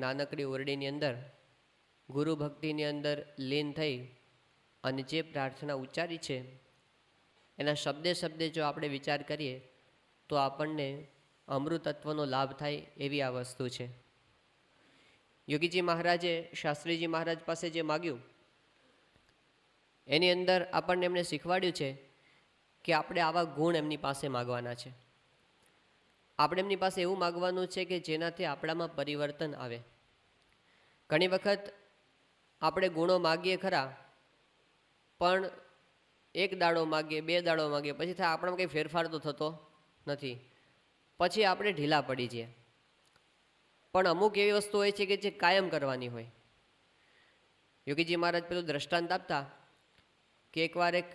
નાનકડી ઓરડીની અંદર ગુરુ ભક્તિની અંદર લીન થઈ અને જે પ્રાર્થના ઉચ્ચારી છે એના શબ્દે શબ્દે જો આપણે વિચાર કરીએ તો આપણને અમૃતત્વનો લાભ થાય એવી આ વસ્તુ છે. યોગીજી મહારાજે શાસ્ત્રીજી મહારાજ પાસે જે માગ્યું એની અંદર આપણને એમણે શીખવાડ્યું છે કે આપણે આવા ગુણ એમની પાસે માગવાના છે. આપણે એમની પાસે એવું માગવાનું છે કે જેનાથી આપણામાં પરિવર્તન આવે. ઘણી વખત આપણે ગુણો માગીએ ખરા, પણ એક દાડો માગીએ, 2 દાડો માગીએ, પછી થાય આપણામાં કંઈ ફેરફાર તો થતો નથી, પછી આપણે ઢીલા પડી જઈએ. પણ અમુક એવી વસ્તુ હોય છે કે જે કાયમ કરવાની હોય. યોગીજી મહારાજ પેલું દ્રષ્ટાંત આપતા કે એકવાર એક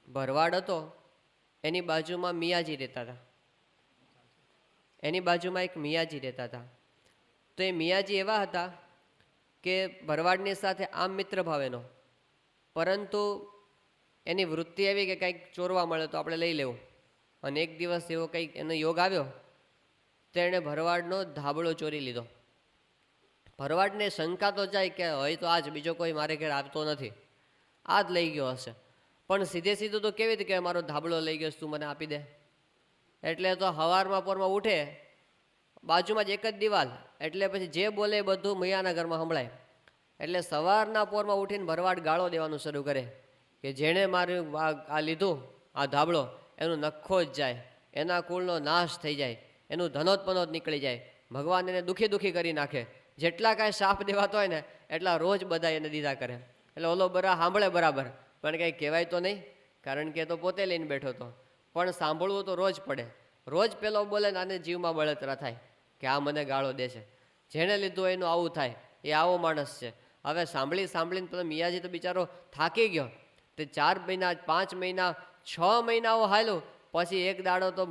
ભરવાડ હતો, એની બાજુમાં મિયાજી રહેતા હતા. એની બાજુમાં એક મિયાજી રહેતા હતા. તો એ મિયાજી એવા હતા કે ભરવાડની સાથે આમ મિત્ર ભાવેનો, પરંતુ એની વૃત્તિ એવી કે કંઈક ચોરવા મળે તો આપણે લઈ લેવું. અને એક દિવસ એવો કંઈક એનો યોગ આવ્યો, તેણે ભરવાડનો ધાબળો ચોરી લીધો. ભરવાડને શંકા તો જાય કે હોય તો આજ, બીજો કોઈ મારે ઘેર આવતો નથી, આ જ લઈ ગયો હશે. પણ સીધે સીધું તો કેવી રીતે કે મારો ધાબળો લઈ ગયો, તું મને આપી દે. એટલે તો હવારમાં પોરમાં ઉઠે, બાજુમાં જ એક જ દિવાલ, એટલે પછી જે બોલે એ બધું મૈયાના ઘરમાં સંભળાય. એટલે સવારના પોરમાં ઉઠીને ભરવાડ ગાળો દેવાનું શરૂ કરે કે જેણે મારું આ લીધું, આ ધાબળો, એનું નખો જ જાય, એના કુળનો નાશ થઈ જાય, એનું ધનોત્પનોત નીકળી જાય, ભગવાન એને દુઃખી દુઃખી કરી નાખે. જેટલા કાંઈ શાપ દેવાતો હોય ને એટલા રોજ બધા એને દીધા કરે. એટલે ઓલો સાંભળે બરાબર, પણ કંઈ કહેવાય તો નહીં, કારણ કે તો પોતે લઈને બેઠો હતો. પણ સાંભળવું તો રોજ પડે. રોજ પેલો બોલે ને આને જીવમાં બળતરા થાય કે આ મને ગાળો દે છે, જેણે લીધું એનું આવું થાય, એ આવો માણસ છે. હવે સાંભળીને પેલો મિયાજી તો બિચારો થાકી ગયો. તે 4 મહિના, 5 મહિના, 6 મહિનાઓ હાલ્યું. પછી એક દાડો તો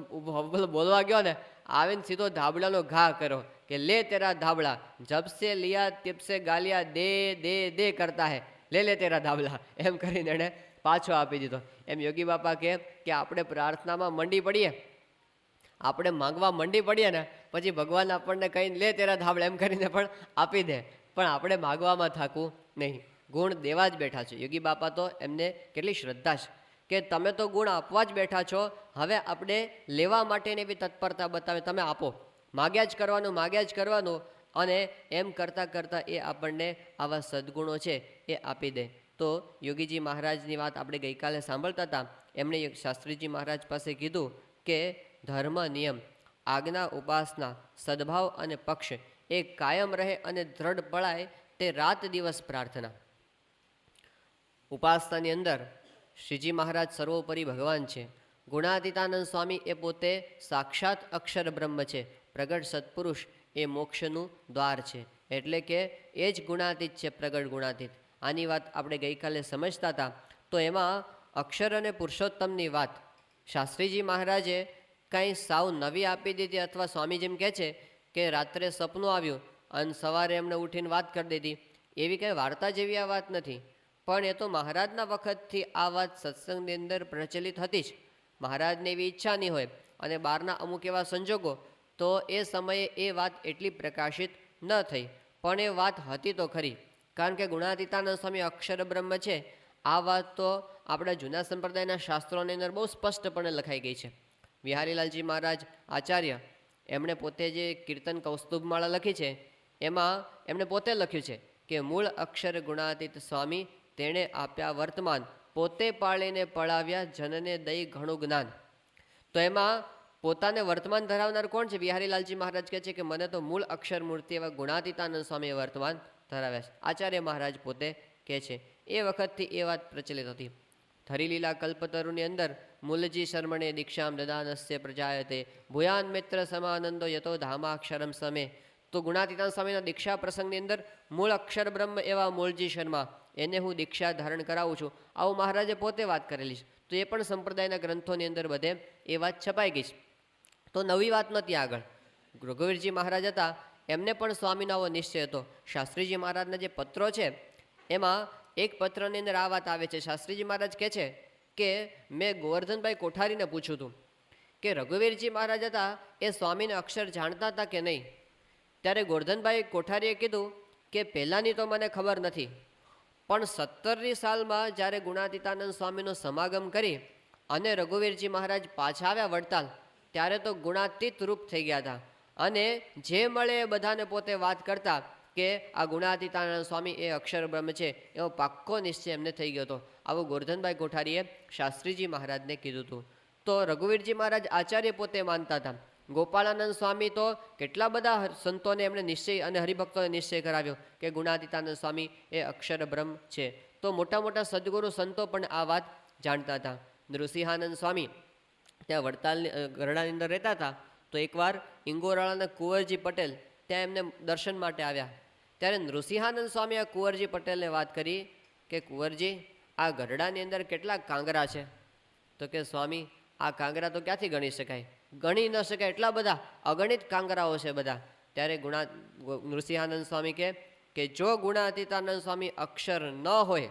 બોલવા ગયો ને, આવીને સીધો ધાબળાનો ઘા કર્યો કે લે તેરા ધાબળા, જબસે લિયા તિબસે ગાલિયા, દે દે દે કરતા હે, લે તેરા ધાબળા, એમ કરીને એણે પાછો આપી દીધો. એમ યોગી બાપા કહે કે આપણે પ્રાર્થનામાં મંડી પડીએ, આપણે માંગવા મંડી પડીએ ને, પછી ભગવાન આપણને કહીને લે તેરા ધાબળા એમ કરીને પણ આપી દે. પણ આપણે માગવામાં થાકવું નહીં, ગુણ દેવા જ બેઠા છે. યોગી બાપા તો એમને કેટલી શ્રદ્ધા છે કે તમે તો ગુણ આપવા જ બેઠા છો, હવે આપણે લેવા માટેની એવી તત્પરતા બતાવે, તમે આપો, માગ્યા જ કરવાનું, માગ્યા જ કરવાનું. અને એમ કરતાં કરતાં એ આપણને આવા સદ્ગુણો છે એ આપી દે. તો યોગીજી મહારાજની વાત આપણે ગઈકાલે સાંભળતા હતા. એમણે શાસ્ત્રીજી મહારાજ પાસે કીધું કે ધર્મ, નિયમ, આજ્ઞા, ઉપાસના, સદભાવ અને પક્ષ એ કાયમ રહે અને દ્રઢ પળાય તે રાત દિવસ પ્રાર્થના. ઉપાસનાની અંદર શ્રીજી મહારાજ સર્વોપરી ભગવાન છે. ગુણાતીતાનંદ સ્વામી એ પોતે સાક્ષાત અક્ષર બ્રહ્મ છે. પ્રગટ સત્પુરુષ એ મોક્ષનું દ્વાર છે, એટલે કે એ જ ગુણાતીત છે, પ્રગટ ગુણાતીત. આની વાત આપણે ગઈકાલે સમજતા હતા. તો એમાં અક્ષર અને પુરુષોત્તમની વાત શાસ્ત્રીજી મહારાજે કાંઈ સાવ નવી આપી દીધી, અથવા સ્વામી જેમ કહે છે કે રાત્રે સપનું આવ્યું અને સવારે એમને ઉઠીને વાત કરી દીધી, એવી કંઈ વાર્તા જેવી આ વાત નથી. પણ એ તો મહારાજના વખતથી આ વાત સત્સંગની અંદર પ્રચલિત હતી જ. મહારાજને એવી ઈચ્છા નહીં હોય અને બહારના અમુક એવા સંજોગો, તો એ સમયે એ વાત એટલી પ્રકાશિત ન થઈ, પણ એ વાત હતી તો ખરી. કારણ કે ગુણાતીતાનંદ સ્વામી અક્ષર બ્રહ્મ છે, આ વાત તો આપણા જૂના સંપ્રદાયના શાસ્ત્રોની અંદર બહુ સ્પષ્ટપણે લખાઈ ગઈ છે. વિહારીલાલજી મહારાજ આચાર્ય, એમણે પોતે જે કીર્તન કૌસ્તુભમાળા લખી છે, એમાં એમણે પોતે લખ્યું છે કે મૂળ અક્ષર ગુણાતીત સ્વામી, તેણે આપ્યા વર્તમાન, પોતે પાળીને પળાવ્યા જનને દઈ ઘણું જ્ઞાન. તો એમાં પોતાને વર્તમાન ધરાવનાર કોણ છે? વિહારીલાલજી મહારાજ કહે છે કે મને તો મૂળ અક્ષર મૂર્તિ એવા ગુણાતીતાનંદ સ્વામી વર્તમાન ધરાવ્યા છે. આચાર્ય મહારાજ પોતે કહે છે. એ વખતથી એ વાત પ્રચલિત હતી. થરીલીલા કલ્પતરુની અંદર મૂલજી શર્મણે દીક્ષામ દદાનસ્ય પ્રજાયતે ભૂયાન મિત્ર સમાનંદો યતો ધામાક્ષરમ સમે. તો ગુણાતીતાનંદ સ્વામીના દીક્ષા પ્રસંગની અંદર મૂળ અક્ષર બ્રહ્મ એવા મૂળજી શર્મા, એને હું દીક્ષા ધારણ કરાવું છું, આવું મહારાજે પોતે વાત કરેલી છે. તો એ પણ સંપ્રદાયના ગ્રંથોની અંદર બધે એ વાત છપાઈ ગઈ છે. તો નવી વાત નથી આગળ. રઘુવીરજી મહારાજ હતા, એમને પણ સ્વામીનો આવો નિશ્ચય હતો. શાસ્ત્રીજી મહારાજના જે પત્રો છે એમાં એક પત્રની અંદર આ વાત આવે છે. શાસ્ત્રીજી મહારાજ કહે છે કે મેં ગોવર્ધનભાઈ કોઠારીને પૂછ્યું હતું કે રઘુવીરજી મહારાજ હતા એ સ્વામીને અક્ષર જાણતા હતા કે નહીં. ત્યારે ગોરધનભાઈ કોઠારીએ કીધું કે પહેલાંની તો મને ખબર નથી, પણ 17મી સાલમાં જ્યારે ગુણાતીતાનંદ સ્વામીનો સમાગમ કરી અને રઘુવીરજી મહારાજ પાછા આવ્યા વડતાલ, ત્યારે તો ગુણાતીત રૂપ થઈ ગયા હતા અને જે મળે એ બધાને પોતે વાત કરતા કે આ ગુણાતીતાનંદ સ્વામી એ અક્ષર બ્રહ્મ છે, એવો પાક્કો નિશ્ચય એમને થઈ ગયો હતો. આવું ગોરધનભાઈ કોઠારીએ શાસ્ત્રીજી મહારાજને કીધું હતું. તો રઘુવીરજી મહારાજ આચાર્ય પોતે માનતા હતા. ગોપાળાનંદ સ્વામી તો કેટલા બધા સંતોને એમણે નિશ્ચય અને હરિભક્તોને નિશ્ચય કરાવ્યો કે ગુણાતીતાનંદ સ્વામી એ અક્ષર બ્રહ્મ છે. તો મોટા મોટા સદગુરુ સંતો પણ આ વાત જાણતા હતા. નૃસિંહાનંદ સ્વામી ત્યાં વડતાલની ગરડાની અંદર રહેતા હતા. તો એકવાર ઇંગોરાળાના કુંવરજી પટેલ ત્યાં એમને દર્શન માટે આવ્યા. ત્યારે નૃસિંહાનંદ સ્વામી આ કુંવરજી પટેલને વાત કરી કે કુંવરજી, આ ગરડાની અંદર કેટલા કાંગરા છે? તો કે સ્વામી, આ કાંગરા તો ક્યાંથી ગણી શકાય, ગણી ન શકાય, એટલા બધા અગણિત કાંગરાઓ છે બધા. ત્યારે નૃસિંહાનંદ સ્વામી કે જો ગુણાતીતાનંદ સ્વામી અક્ષર ન હોય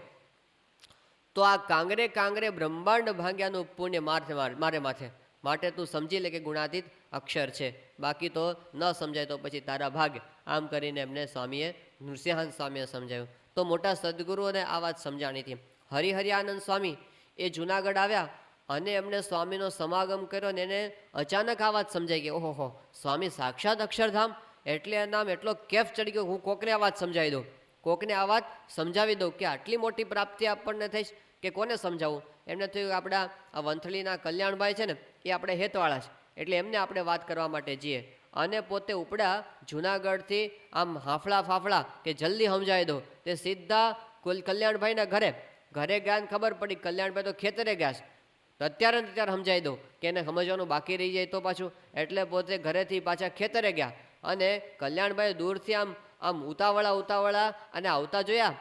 તો આ કાંગરે કાંગરે બ્રહ્માંડ ભાંગ્યાનું પુણ્ય મારે માથે. માટે તું સમજી લે કે ગુણાતીત અક્ષર છે, બાકી તો ન સમજાય તો પછી તારા ભાગ્ય. આમ કરીને એમને સ્વામીએ નૃસિંહાનંદ સ્વામીએ સમજાવ્યું. તો મોટા સદગુરુઓને આ વાત સમજાણી હતી. હરિહરિયાનંદ સ્વામી એ જુનાગઢ આવ્યા અને એમને સ્વામીનો સમાગમ કર્યો ને એને અચાનક આ વાત સમજાઈ ગઈ, ઓહો, સ્વામી સાક્ષાત અક્ષરધામ, એટલે એના નામ એટલો કેફ ચડી ગયો, હું કોકને આ વાત સમજાવી દઉં, કોકને આ વાત સમજાવી દઉં કે આટલી મોટી પ્રાપ્તિ આપણને થઈ કે કોને સમજાવું. એમને થયું આપણા આ વંથલીના કલ્યાણભાઈ છે ને, એ આપણે હેતવાળા છે, એટલે એમને આપણે વાત કરવા માટે જઈએ. અને પોતે ઉપડા જુનાગઢથી આમ હાફળા ફાફળા કે જલ્દી સમજાવી દો, તે સીધા કલ્યાણભાઈના ઘરે ગયા ને ખબર પડી કલ્યાણભાઈ તો ખેતરે ગયા છે. તો અત્યારે સમજાવી દઉં કે એને સમજવાનું બાકી રહી જાય તો પાછું, એટલે પોતે ઘરેથી પાછા ખેતરે ગયા અને કલ્યાણભાઈ દૂરથી આમ ઉતાવળા અને આવતા જોયા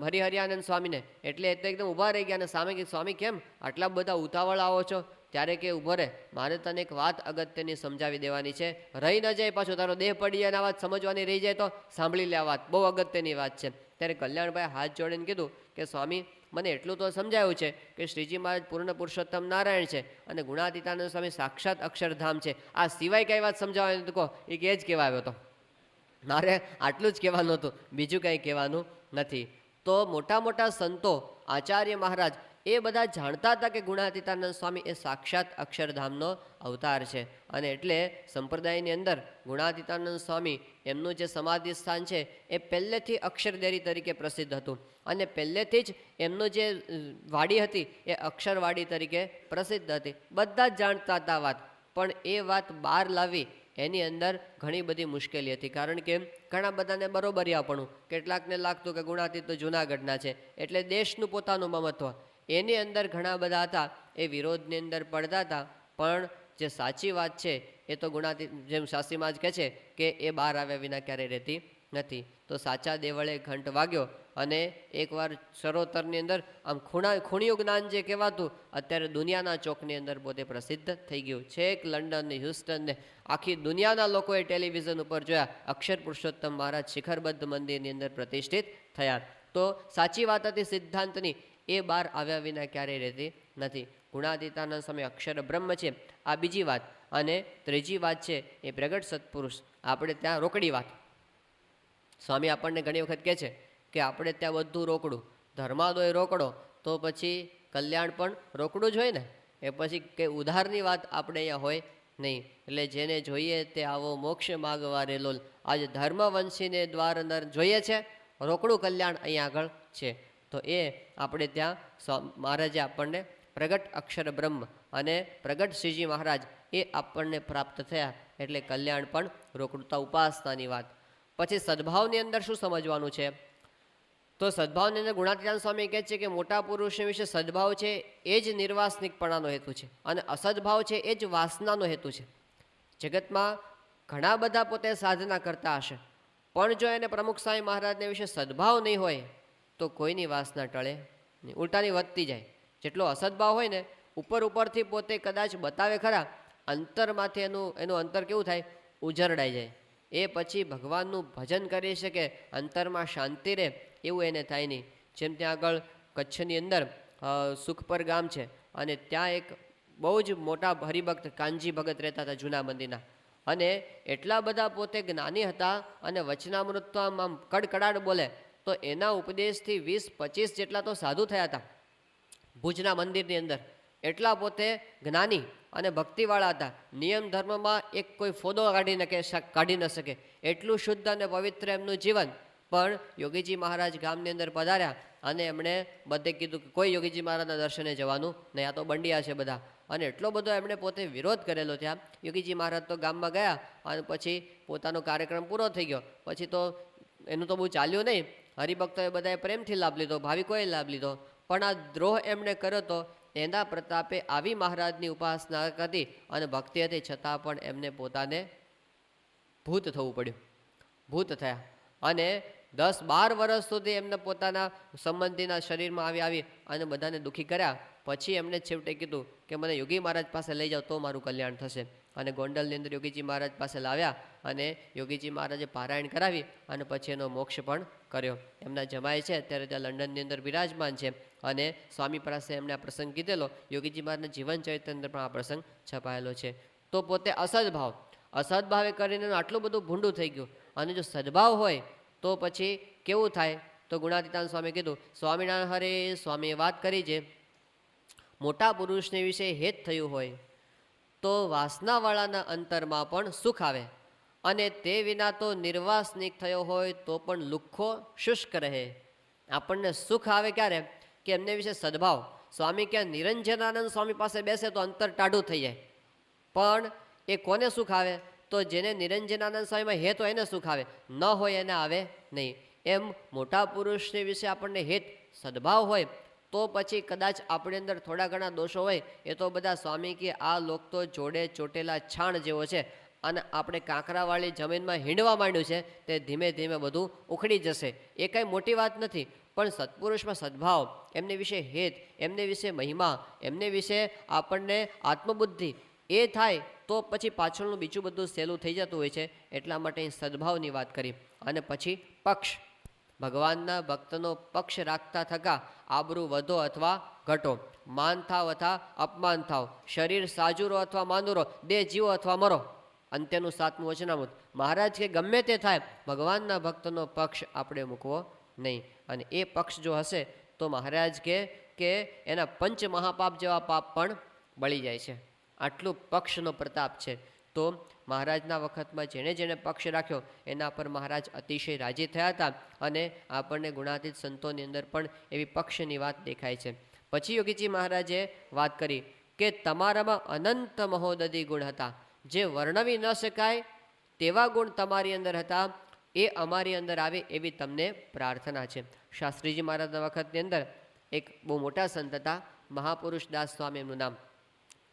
હરિહરિયાનંદ સ્વામીને, એટલે એકદમ ઊભા રહી ગયા અને સામે કે સ્વામી કેમ આટલા બધા ઉતાવળ આવો છો? ત્યારે કે ઊભો રહે, મારે તને એક વાત અગત્યની સમજાવી દેવાની છે, રહી ન જાય પાછું, તારો દેહ પડી જાય અને આ વાત સમજવાની રહી જાય તો સાંભળી લે, આ વાત બહુ અગત્યની વાત છે. ત્યારે કલ્યાણભાઈ હાથ જોડીને કીધું કે સ્વામી, મને એટલું તો સમજાયું છે કે શ્રીજી મહારાજ પૂર્ણ પુરુષોત્તમ નારાયણ છે અને ગુણાતીતાનંદ સ્વામી સાક્ષાત અક્ષરધામ છે. આ સિવાય કઈ વાત સમજાવવાની તો કહો. એ કે જ કહેવા આવ્યો હતો, મારે આટલું જ કહેવાનું હતું, બીજું કંઈ કહેવાનું નથી. તો મોટા મોટા સંતો આચાર્ય મહારાજ એ બધા જાણતા હતા કે ગુણાતીતાનંદ સ્વામી એ સાક્ષાત અક્ષરધામનો અવતાર છે. અને એટલે સંપ્રદાયની અંદર ગુણાતીતાનંદ સ્વામી એમનું જે સમાધિ સ્થાન છે એ પહેલેથી અક્ષરદેરી તરીકે પ્રસિદ્ધ હતું અને પહેલેથી જ એમનું જે વાડી હતી એ અક્ષરવાડી તરીકે પ્રસિદ્ધ હતી. બધા જ જાણતા હતા વાત, પણ એ વાત બહાર લાવી એની અંદર ઘણી બધી મુશ્કેલી હતી. કારણ કે ઘણા બધાને બરોબરિયાપણું, કેટલાકને લાગતું કે ગુણાતીત તો જૂનાગઢના છે એટલે દેશનું પોતાનું મમત્વ, એની અંદર ઘણા બધા હતા એ વિરોધની અંદર પડતા હતા. પણ જે સાચી વાત છે એ તો ગુણાતીત, જેમ શાસ્ત્રીમાં જ કહે છે કે એ બહાર આવ્યા વિના ક્યારેય રહેતી નથી. તો સાચા દેવળે ઘંટ વાગ્યો અને એકવાર સરોતરની અંદર આમ ખૂણિયું જ્ઞાન જે કહેવાતું અત્યારે દુનિયાના ચોકની અંદર પોતે પ્રસિદ્ધ થઈ ગયું. છેક લંડન ને હ્યુસ્ટન ને આખી દુનિયાના લોકોએ ટેલિવિઝન ઉપર જોયા, અક્ષર પુરુષોત્તમ મહારાજ શિખરબદ્ધ મંદિરની અંદર પ્રતિષ્ઠિત થયા. તો સાચી વાત હતી સિદ્ધાંતની, એ બહાર આવ્યા વિના ક્યારેય રહેતી નથી. ગુણાતીતાનંદ સ્વામી અક્ષર બ્રહ્મ છે, આ બીજી વાત. અને ત્રીજી વાત છે એ પ્રગટ સત્પુરુષ. આપણે ત્યાં રોકડી વાત, સ્વામી આપણને ઘણી વખત કહે છે કે આપણે ત્યાં બધું રોકડું, ધર્માદોય રોકડો, તો પછી કલ્યાણ પણ રોકડું જ હોય ને. એ પછી કંઈ ઉધારની વાત આપણે અહીંયા હોય નહીં. એટલે જેને જોઈએ તે આવો મોક્ષ માગવા રેલોલ, આજે ધર્મવંશીને દ્વાર અંદર જોઈએ છે, રોકડું કલ્યાણ અહીંયા આગળ છે. તો એ આપણે ત્યાં મહારાજે આપણને પ્રગટ અક્ષર બ્રહ્મ અને પ્રગટ શ્રીજી મહારાજ એ આપણને પ્રાપ્ત થયા, એટલે કલ્યાણ પણ રોકડુતા ઉપાસનાની વાત. પછી સદભાવની અંદર શું સમજવાનું છે? તો સદભાવની અંદર ગુણાતીતાનંદ સ્વામી કહે છે કે મોટા પુરુષો વિશે સદભાવ છે એ જ નિર્વાસનિકપણાનો હેતુ છે અને અસદભાવ છે એ જ વાસનાનો હેતુ છે. જગતમાં ઘણા બધા પોતે સાધના કરતા હશે, પણ જો એને પ્રમુખ સ્વામી મહારાજને વિશે સદભાવ નહીં હોય તો કોઈની વાસના ટળે નહીં, ઉલટાની વધતી જાય. જેટલો અસદભાવ હોય ને, ઉપરથી પોતે કદાચ બતાવે ખરા, અંતરમાંથી એનું અંતર કેવું થાય, ઉજરડાઈ જાય. એ પછી ભગવાનનું ભજન કરી શકે, અંતરમાં શાંતિ રહે એવું એને થાય નહીં. જેમ ત્યાં આગળ કચ્છની અંદર સુખપર ગામ છે અને ત્યાં એક બહુ જ મોટા હરિભક્ત કાનજી ભગત રહેતા હતા જૂના મંદિરના, અને એટલા બધા પોતે જ્ઞાની હતા અને વચનામૃત તો આમ કડકડાટ બોલે, તો એના ઉપદેશથી 20-25 જેટલા તો સાધુ થયા હતા ભુજના મંદિરની અંદર. એટલા પોતે જ્ઞાની અને ભક્તિવાળા હતા. નિયમ ધર્મમાં એક કોઈ ફોદો કાઢી ન શકે એટલું શુદ્ધ અને પવિત્ર એમનું જીવન. પણ યોગીજી મહારાજ ગામની અંદર પધાર્યા અને એમણે બધે કીધું કે કોઈ યોગીજી મહારાજના દર્શને જવાનું નહીં, આ તો બંડિયા છે બધા. અને એટલો બધો એમણે પોતે વિરોધ કરેલો ત્યાં. યોગીજી મહારાજ તો ગામમાં ગયા અને પછી પોતાનો કાર્યક્રમ પૂરો થઈ ગયો. પછી તો એનું તો બહુ ચાલ્યું નહીં. હરિભક્તોએ બધાએ પ્રેમથી લાભ લીધો, ભાવિકોએ લાભ લીધો. પણ આ દ્રોહ એમણે કર્યો તો એના પ્રતાપે આવી મહારાજની ઉપાસના હતી અને ભક્તિ હતી, છતાં પણ એમને પોતાને ભૂત થવું પડ્યું, ભૂત થયા. અને 10-12 વર્ષ સુધી એમને પોતાના સંબંધીના શરીરમાં આવી અને બધાને દુઃખી કર્યા. પછી એમને છેવટે કીધું કે મને યોગી મહારાજ પાસે લઈ જાઓ તો મારું કલ્યાણ થશે. અને ગોંડલની અંદર યોગીજી મહારાજ પાસે લાવ્યા અને યોગીજી મહારાજે પારાયણ કરાવી અને પછી એનો મોક્ષ પણ કર્યો. એમના જમાઈ છે અત્યારે ત્યાં લંડનની અંદર બિરાજમાન છે. અને સ્વામી પાસે એમણે આ પ્રસંગ કીધેલો. યોગીજી મહારાજના જીવન ચરિત્ર અંદર પણ આ પ્રસંગ છપાયેલો છે. તો પોતે અસદભાવે કરીને આટલું બધું ભૂંડું થઈ ગયું. અને જો સદભાવ હોય તો પછી કેવું થાય? તો ગુણાતીતાન સ્વામી કીધું, સ્વામિનારાયણ હરે સ્વામીએ વાત કરી છે, મોટા પુરુષને વિશે હેત થયું હોય તો વાસનાવાળાના અંતરમાં પણ સુખ આવે, અને તે વિના તો નિર્વાસનિક થયો હોય તો પણ લુખ્ખો શુષ્ક રહે. આપણને સુખ આવે ક્યારે? કે એમને વિશે સદભાવ. સ્વામી ક્યાં નિરંજનાનંદ સ્વામી પાસે બેસે તો અંતર ટાઢું થઈ જાય. પણ એ કોને સુખ આવે? તો જેને નિરંજનાનંદ સ્વામીમાં હેત હોય એને સુખ આવે, ન હોય એને આવે નહીં. એમ મોટા પુરુષને વિશે આપણને હેત સદભાવ હોય તો પછી કદાચ આપણી અંદર થોડા ઘણા દોષો હોય એ તો બધા સ્વામી કે આ લોક તો જોડે ચોટેલા છાણ જેવો છે અને આપણે કાંકરાવાળી જમીનમાં હીંડવા માંડ્યું છે, તે ધીમે ધીમે બધું ઉખડી જશે. એ કાંઈ મોટી વાત નથી. પણ સત્પુરુષમાં સદભાવ, એમને વિશે હેત, એમને વિશે મહિમા, એમને વિશે આપણને આત્મબુદ્ધિ એ થાય તો પછી પાછળનું બીજું બધું સહેલું થઈ જતું હોય છે. એટલા માટે સદભાવની વાત કરી. અને પછી પક્ષ, ભગવાનના ભક્તનો પક્ષ રાખતા થકા આબરૂ વધો અથવા ઘટો, માન થાવ અથવા અપમાન થાવ, શરીર સાજુરો અથવા માંદુરો, દેહ જીવો અથવા મરો. અંત્યનું 7મું વચનામૃત. મહારાજ કે ગમે તે થાય ભગવાનના ભક્તનો પક્ષ આપણે મૂકવો નહીં. અને એ પક્ષ જો હશે તો મહારાજ કે એના પંચ મહાપાપ જેવા પાપ પણ બળી જાય છે. આટલું પક્ષનો પ્રતાપ છે. તો મહારાજના વખતમાં જેણે જેણે પક્ષ રાખ્યો એના પર મહારાજ અતિશય રાજી થયા હતા. અને આપણને ગુણાતીત સંતોની અંદર પણ એવી પક્ષની વાત દેખાય છે. પછી યોગીજી મહારાજે વાત કરી કે તમારામાં અનંત મહોદધિ ગુણ હતા, જે વર્ણવી ન શકાય તેવા ગુણ તમારી અંદર હતા, એ અમારી અંદર આવે એવી તમને પ્રાર્થના છે. શાસ્ત્રીજી મહારાજના વખતની અંદર એક બહુ મોટા સંત હતા, મહાપુરુષ દાસ સ્વામી એમનું નામ.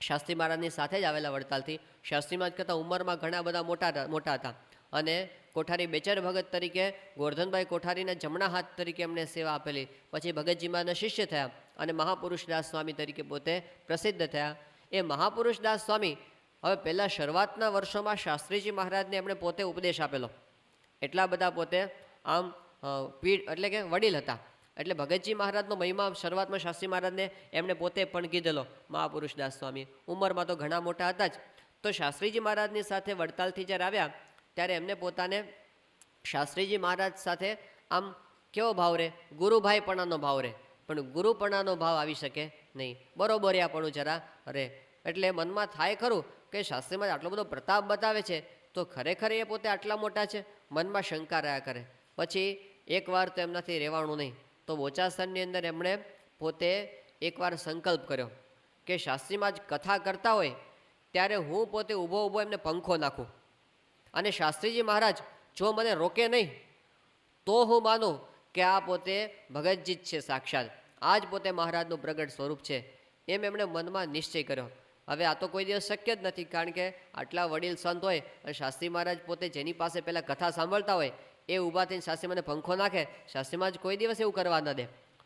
શાસ્ત્રી મહારાજની સાથે જ આવેલા વડતાલથી. શાસ્ત્રી મહારાજ કરતાં ઉંમરમાં ઘણા બધા મોટા હતા. અને કોઠારી બેચર ભગત તરીકે ગોરધનભાઈ કોઠારીના જમણા હાથ તરીકે એમણે સેવા આપેલી. પછી ભગતજી મહારાજના શિષ્ય થયા અને મહાપુરુષ દાસ સ્વામી તરીકે પોતે પ્રસિદ્ધ થયા. એ મહાપુરુષ દાસ સ્વામી હવે પહેલાં શરૂઆતના વર્ષોમાં શાસ્ત્રીજી મહારાજને એમણે પોતે ઉપદેશ આપેલો. એટલા બધા પોતે આમ પીઢ એટલે કે વડીલ હતા. એટલે ભગતજી મહારાજનો મહિમા શરૂઆતમાં શાસ્ત્રી મહારાજને એમણે પોતે પણ કીધેલો. મહાપુરુષ દાસ સ્વામી ઉંમરમાં તો ઘણા મોટા હતા જ. તો શાસ્ત્રીજી મહારાજની સાથે વડતાલથી જ્યારે આવ્યા ત્યારે એમને પોતાને શાસ્ત્રીજી મહારાજ સાથે આમ કેવો ભાવ રહે? ગુરુભાઈપણાનો ભાવ રહે. પણ ગુરુપણાનો ભાવ આવી શકે નહીં, બરોબરિયાપણું જરા રહે. એટલે મનમાં થાય ખરું કે શાસ્ત્રી મહારાજ આટલો બધો પ્રતાપ બતાવે છે તો ખરેખર એ પોતે આટલા મોટા છે? મનમાં શંકા રહ્યા કરે. પછી એકવાર તો એમનાથી રહેવાનું નહીં. તો બોચાસણની અંદર એમણે પોતે એકવાર સંકલ્પ કર્યો કે શાસ્ત્રીમાં જ કથા કરતા હોય ત્યારે હું પોતે ઊભો એમને પંખો નાખું, અને શાસ્ત્રીજી મહારાજ જો મને રોકે નહીં તો હું માનું કે આ પોતે ભગતજી જ છે સાક્ષાત, આ જ પોતે મહારાજનું પ્રગટ સ્વરૂપ છે. એમ એમણે મનમાં નિશ્ચય કર્યો. હવે આ તો કોઈ દિવસ શક્ય જ નથી, કારણ કે આટલા વડીલ સંત હોય અને શાસ્ત્રી મહારાજ પોતે જેની પાસે પહેલાં કથા સાંભળતા હોય એ ઊભા થઈને શાસ્ત્રી મને પંખો નાખે, શાસ્ત્રીમાં જ કોઈ દિવસ એવું કરવા ન દે.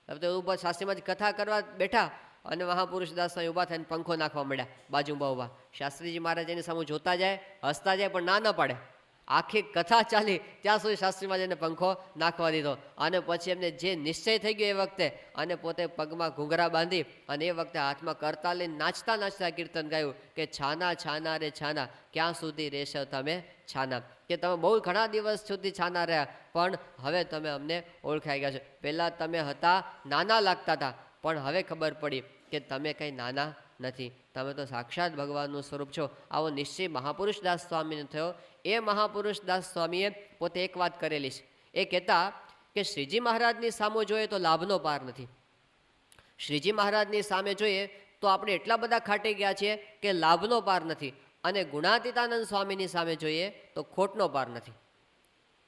હવે તો ઊભા શાસ્ત્રીમાં જ કથા કરવા બેઠા અને મહાપુરુષ દાસ ઊભા થઈને પંખો નાખવા માંડ્યા બાજુમાં ઊભા. શાસ્ત્રીજી મહારાજ એની સામે જોતા જાય, હસતા જાય, પણ ના પાડે. આખી કથા ચાલી ત્યાં સુધી શાસ્ત્રીમાં જઈને પંખો નાખવા દીધો. અને પછી એમને જે નિશ્ચય થઈ ગયો એ વખતે, અને પોતે પગમાં ઘૂંઘરા બાંધી અને એ વખતે હાથમાં કરતા લઈને નાચતા નાચતા કીર્તન ગાયું કે છાના છાના રે છાના, ક્યાં સુધી રહેશો તમે છાના, કે તમે બહુ ઘણા દિવસ સુધી છાના રહ્યા પણ હવે તમે અમને ઓળખાઈ ગયા છો. પહેલાં તમે હતા નાના લાગતા હતા પણ હવે ખબર પડી કે તમે કંઈ નાના નથી, તમે તો સાક્ષાત ભગવાનનું સ્વરૂપ છો. આવો નિશ્ચય મહાપુરુષદાસ સ્વામીને થયો. એ મહાપુરુષદાસ સ્વામીએ પોતે એક વાત કરેલી છે. એ કહેતા કે શ્રીજી મહારાજની સામે જોઈએ તો લાભનો પાર નથી. શ્રીજી મહારાજની સામે જોઈએ તો આપણે એટલા બધા ખાટી ગયા છીએ કે લાભનો પાર નથી, અને ગુણાતીતાનંદ સ્વામીની સામે જોઈએ તો ખોટનો પાર નથી.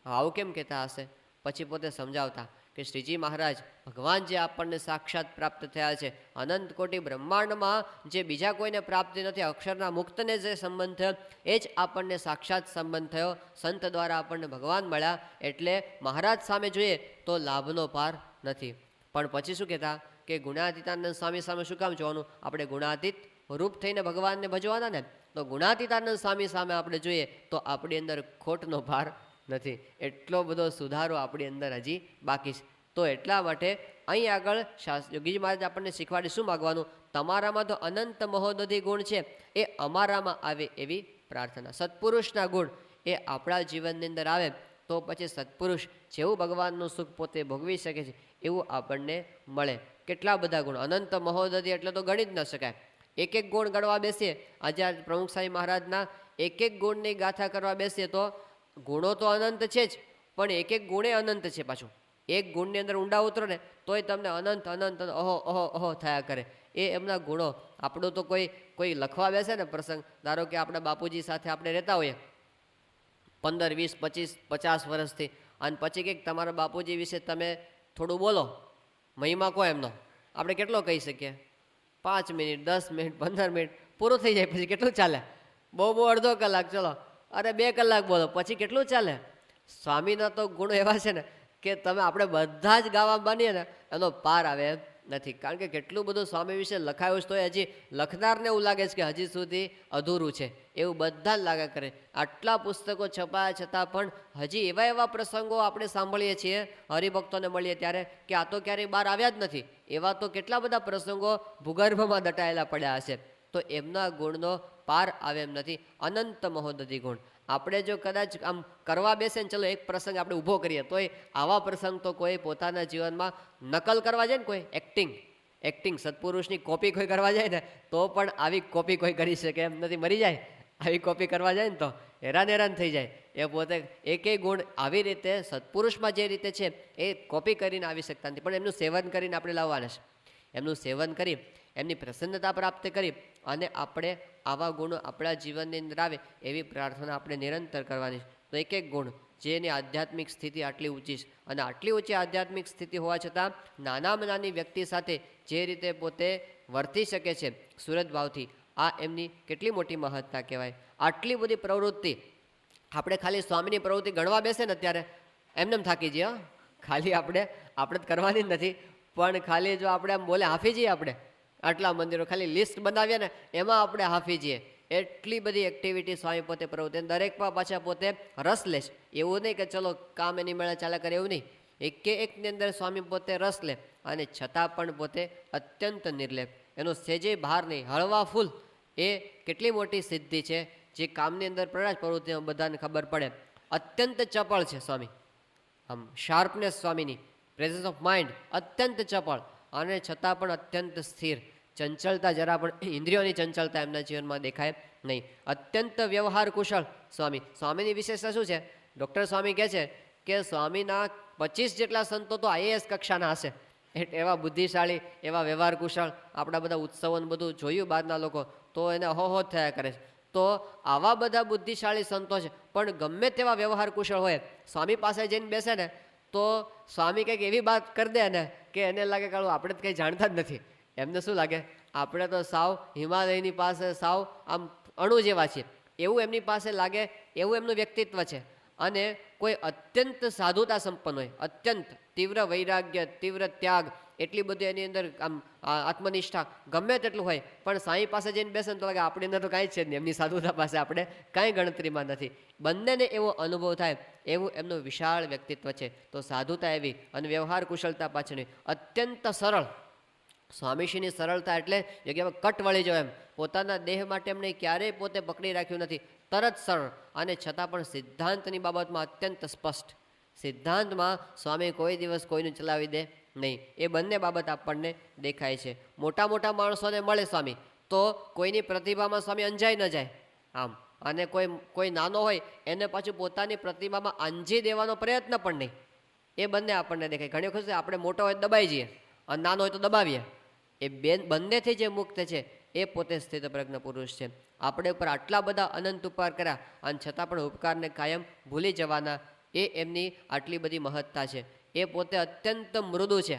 આવું કેમ કહેતા હશે? પછી પોતે સમજાવતા કે શ્રીજી મહારાજ ભગવાન જે આપણને સાક્ષાત પ્રાપ્ત થયા છે, અનંત કોટી બ્રહ્માંડમાં જે બીજા કોઈને પ્રાપ્તિ નથી, અક્ષરના મુક્તને જે સંબંધ થયો એ જ આપણને સાક્ષાત સંબંધ થયો. સંત દ્વારા આપણને ભગવાન મળ્યા, એટલે મહારાજ સામે જોઈએ તો લાભનો પાર નથી. પણ પછી શું કહેતા કે ગુણાતીતાનંદ સ્વામી સામે શું કામ જોવાનું? આપણે ગુણાતીત રૂપ થઈને ભગવાનને ભજવાના ને, તો ગુણાતીતાનંદ સ્વામી સામે આપણે જોઈએ તો આપણી અંદર ખોટનો ભાર નથી. એટલો બધો સુધારો આપણી અંદર હજી બાકી છે. તો એટલા માટે અહીં આગળ યોગીજી મહારાજ આપણને શીખવાડે શું માગવાનું? તમારામાં તો અનંત મહોદધિ ગુણ છે, એ અમારામાં આવે એવી પ્રાર્થના. સત્પુરુષના ગુણ એ આપણા જીવનની અંદર આવે તો પછી સત્પુરુષ જેવું ભગવાનનું સુખ પોતે ભોગવી શકે છે એવું આપણને મળે. કેટલા બધા ગુણ, અનંત મહોદધિ એટલે તો ગણી જ ન શકાય. એક એક ગુણ ગણવા બેસીએ, આજે પ્રમુખ સ્વામી મહારાજના એક એક ગુણની ગાથા કરવા બેસીએ તો ગુણો તો અનંત છે જ, પણ એક એક ગુણે અનંત છે. પાછું એક ગુણની અંદર ઊંડા ઉતરો ને તોય તમને અનંત અનંત અહો અહો અહો થયા કરે. એ એમના ગુણો. આપણું તો કોઈ લખવા બેસે ને પ્રસંગ, ધારો કે આપણા બાપુજી સાથે આપણે રહેતા હોઈએ 15, 20, 25, 50 વર્ષથી, અને પછી કંઈક તમારા બાપુજી વિશે તમે થોડું બોલો, મહિમા કહો એમનો, આપણે કેટલો કહી શકીએ? 5 મિનિટ, 10 મિનિટ, 15 મિનિટ પૂરું થઈ જાય. પછી કેટલું ચાલે? બહુ અડધો કલાક, ચલો અરે 2 કલાક બોલો, પછી કેટલું ચાલે? સ્વામીના તો ગુણો એવા છે ને કે તમે આપણે બધા જ ગાવા બનીએ ને એનો પાર આવે એમ નથી. કારણ કે કેટલું બધું સ્વામી વિશે લખાયું છે, તો હજી લખનારને એવું લાગે છે કે હજી સુધી અધૂરું છે, એવું બધા જ લાગ્યા કરે. આટલા પુસ્તકો છપાયા છતાં પણ હજી એવા પ્રસંગો આપણે સાંભળીએ છીએ હરિભક્તોને મળીએ ત્યારે કે આ તો ક્યારેય બહાર આવ્યા જ નથી. એવા તો કેટલા બધા પ્રસંગો ભૂગર્ભમાં દટાયેલા પડ્યા હશે. તો એમના ગુણનો પાર આવે એમ નથી. અનંત મહોદધિ ગુણ. આપણે જો કદાચ આમ કરવા બેસે ને, ચલો એક પ્રસંગ આપણે ઊભો કરીએ, તોય આવા પ્રસંગ તો કોઈ પોતાના જીવનમાં નકલ કરવા જાય ને, કોઈ એક્ટિંગ સત્પુરુષની કોપી કોઈ કરવા જાય ને તો પણ આવી કોપી કોઈ કરી શકે એમ નથી. મરી જાય આવી કોપી કરવા જાય ને તો હેરાન થઈ જાય. એ પોતે એકેય ગુણ આવી રીતે સત્પુરુષમાં જે રીતે છે એ કોપી કરીને આવી શકતા નથી, પણ એમનું સેવન કરીને આપણે લાવવાના છે. એમનું સેવન કરી, એમની પ્રસન્નતા પ્રાપ્ત કરી અને આપણે આવા ગુણો આપણા જીવનની અંદર આવે એવી પ્રાર્થના આપણે નિરંતર કરવાની છે. તો એક એક ગુણ જેની આધ્યાત્મિક સ્થિતિ આટલી ઊંચી છે, અને આટલી ઊંચી આધ્યાત્મિક સ્થિતિ હોવા છતાં નાનામાં નાની વ્યક્તિ સાથે જે રીતે પોતે વર્તી શકે છે સુરત ભાવથી, આ એમની કેટલી મોટી મહત્તા કહેવાય. આટલી બધી પ્રવૃત્તિ આપણે ખાલી સ્વામીની પ્રવૃત્તિ ગણવા બેસે ને ત્યારે એમને થાકી જઈએ. ખાલી આપણે જ કરવાની જ નથી, પણ ખાલી જો આપણે આમ બોલે હાફી જઈએ, આપણે આટલા મંદિરો ખાલી લિસ્ટ બનાવીએ ને એમાં આપણે હાફી જઈએ. એટલી બધી એક્ટિવિટી સ્વામી પોતે પ્રવૃત્તિ, દરેકમાં પાછા પોતે રસ લે છે. એવું નહીં કે ચલો કામ એની મેળા ચાલ્યા કરે, એવું નહીં. એકની અંદર સ્વામી પોતે રસ લે, અને છતાં પણ પોતે અત્યંત નિર્લેપ, એનો સેજે ભાર નહીં, હળવા ફૂલ. એ કેટલી મોટી સિદ્ધિ છે જે કામની અંદર પ્રવૃત્તિમાં બધાને ખબર પડે. અત્યંત ચપળ છે સ્વામી, આમ શાર્પનેસ સ્વામીની, પ્રેઝન્સ ઓફ માઇન્ડ અત્યંત ચપળ, અને છતાં પણ અત્યંત સ્થિર. ચંચળતા જરા પણ, ઇન્દ્રિયોની ચંચળતા એમના જીવનમાં દેખાય નહીં. અત્યંત વ્યવહાર કુશળ સ્વામીની વિશેષતા શું છે? ડૉક્ટર સ્વામી કહે છે કે સ્વામીના 25 જેટલા સંતો તો IAS કક્ષાના હશે. એવા બુદ્ધિશાળી, એવા વ્યવહાર કુશળ. આપણા બધા ઉત્સવોને બધું જોયું બહારના લોકો તો એને અહોહો થયા કરે છે. તો આવા બધા બુદ્ધિશાળી સંતો છે, પણ ગમે તેવા વ્યવહાર કુશળ હોય, સ્વામી પાસે જઈને બેસે ને તો સ્વામી કંઈક એવી વાત કરી દે ને કે એને લાગે કે આપણે તો કંઈ જાણતા જ નથી. એમને શું લાગે, આપણે તો સાવ હિમાલયની પાસે સાવ આમ અણુ જેવા છીએ એવું એમની પાસે લાગે, એવું એમનું વ્યક્તિત્વ છે. અને કોઈ અત્યંત સાધુતા સંપન્ન હોય, અત્યંત તીવ્ર વૈરાગ્ય, તીવ્ર ત્યાગ, એટલી બધી એની અંદર આમ આત્મનિષ્ઠા ગમે તેટલું હોય, પણ સાંઈ પાસે જઈને બેસે ને તો લાગે આપણી અંદર તો કાંઈ જ છે નહીં, એમની સાધુતા પાસે આપણે કાંઈ ગણતરીમાં નથી. બંનેને એવો અનુભવ થાય એવું એમનું વિશાળ વ્યક્તિત્વ છે. તો સાધુતા એવી અને વ્યવહાર કુશળતા પાછળની અત્યંત સરળ. સ્વામીશ્રીની સરળતા એટલે જગ્યામાં કટ વળી જાવ એમ, પોતાના દેહ માટે એમણે ક્યારેય પોતે પકડી રાખ્યું નથી, તરત સરળ, અને છતાં પણ સિદ્ધાંતની બાબતમાં અત્યંત સ્પષ્ટ. સિદ્ધાંતમાં સ્વામી કોઈ દિવસ કોઈનું ચલાવી દે નહીં. એ બંને બાબત આપણને દેખાય છે. મોટા મોટા માણસોને મળે સ્વામી તો કોઈની પ્રતિભામાં સ્વામી અંજાઈ ન જાય આમ, અને કોઈ નાનો હોય એને પાછું પોતાની પ્રતિભામાં આંજી દેવાનો પ્રયત્ન પણ નહીં. એ બંને આપણને દેખાય. ઘણી વખત આપણે મોટો હોય દબાઈ જઈએ અને નાનો હોય તો દબાવીએ. એ બંનેથી જે મુક્ત છે એ પોતે સ્થિતપ્રજ્ઞ પુરુષ છે. આપણે ઉપર આટલા બધા અનંત ઉપકાર કર્યા અને છતાં પણ ઉપકારને કાયમ ભૂલી જવાના, એ એમની આટલી બધી મહત્તા છે. એ પોતે અત્યંત મૃદુ છે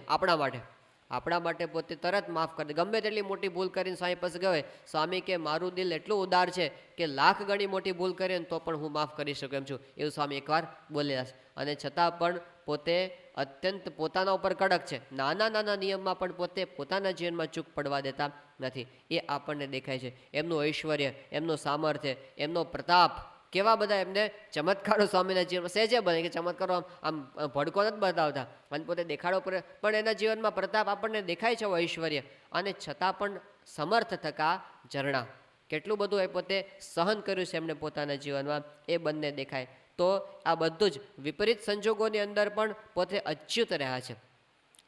આપણા માટે પોતે તરત માફ કરી દે. ગમે તેટલી મોટી ભૂલ કરીને સ્વામી પાસે ગયો, સ્વામી કે મારું દિલ એટલું ઉદાર છે કે લાખ ગણી મોટી ભૂલ કરે ને તો પણ હું માફ કરી શકું એમ છું, એવું સ્વામી એકવાર બોલ્યા છે. અને છતાં પણ પોતે અત્યંત પોતાના ઉપર કડક છે. નાના નાના નિયમમાં પણ પોતે પોતાના જીવનમાં ચૂક પડવા દેતા નથી. એ આપણને દેખાય છે. એમનું ઐશ્વર્ય, એમનું સામર્થ્ય, એમનો પ્રતાપ, કેવા બધા એમને ચમત્કારો સ્વામીના જીવનમાં સહેજે બને કે ચમત્કારો આમ ભડકો નથી બતાવતા અને પોતે દેખાડો પણ એના જીવનમાં પ્રતાપ આપણને દેખાય છે, ઐશ્વર્ય, અને છતાં પણ સમર્થ થકા ઝરણા, કેટલું બધું એ પોતે સહન કર્યું છે એમને પોતાના જીવનમાં, એ બંને દેખાય. તો આ બધું જ વિપરીત સંજોગોની અંદર પણ પોતે અચ્યુત રહ્યા છે,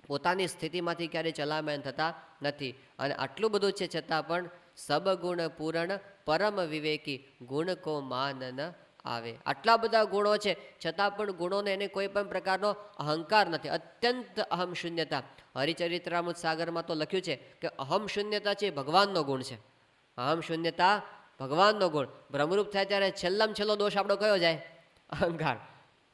પોતાની સ્થિતિમાંથી ક્યારેય ચલામણ થતા નથી. અને આટલું બધું છે છતાં પણ સબગુણ પૂરણ પરમ વિવેકી ગુણ કો માન ન આવે. આટલા બધા ગુણો છે છતાં પણ ગુણોને એને કોઈ પણ પ્રકારનો અહંકાર નથી, અત્યંત અહમ શૂન્યતા. હરિચરિત્રામૃત સાગરમાં તો લખ્યું છે કે અહમ શૂન્યતા છે ભગવાનનો ગુણ છે. અહમ શૂન્યતા ભગવાનનો ગુણ. ભ્રમરૂપ થાય ત્યારે છેલ્લામાં છેલ્લો દોષ આપણો કયો જાય? અહંકાર.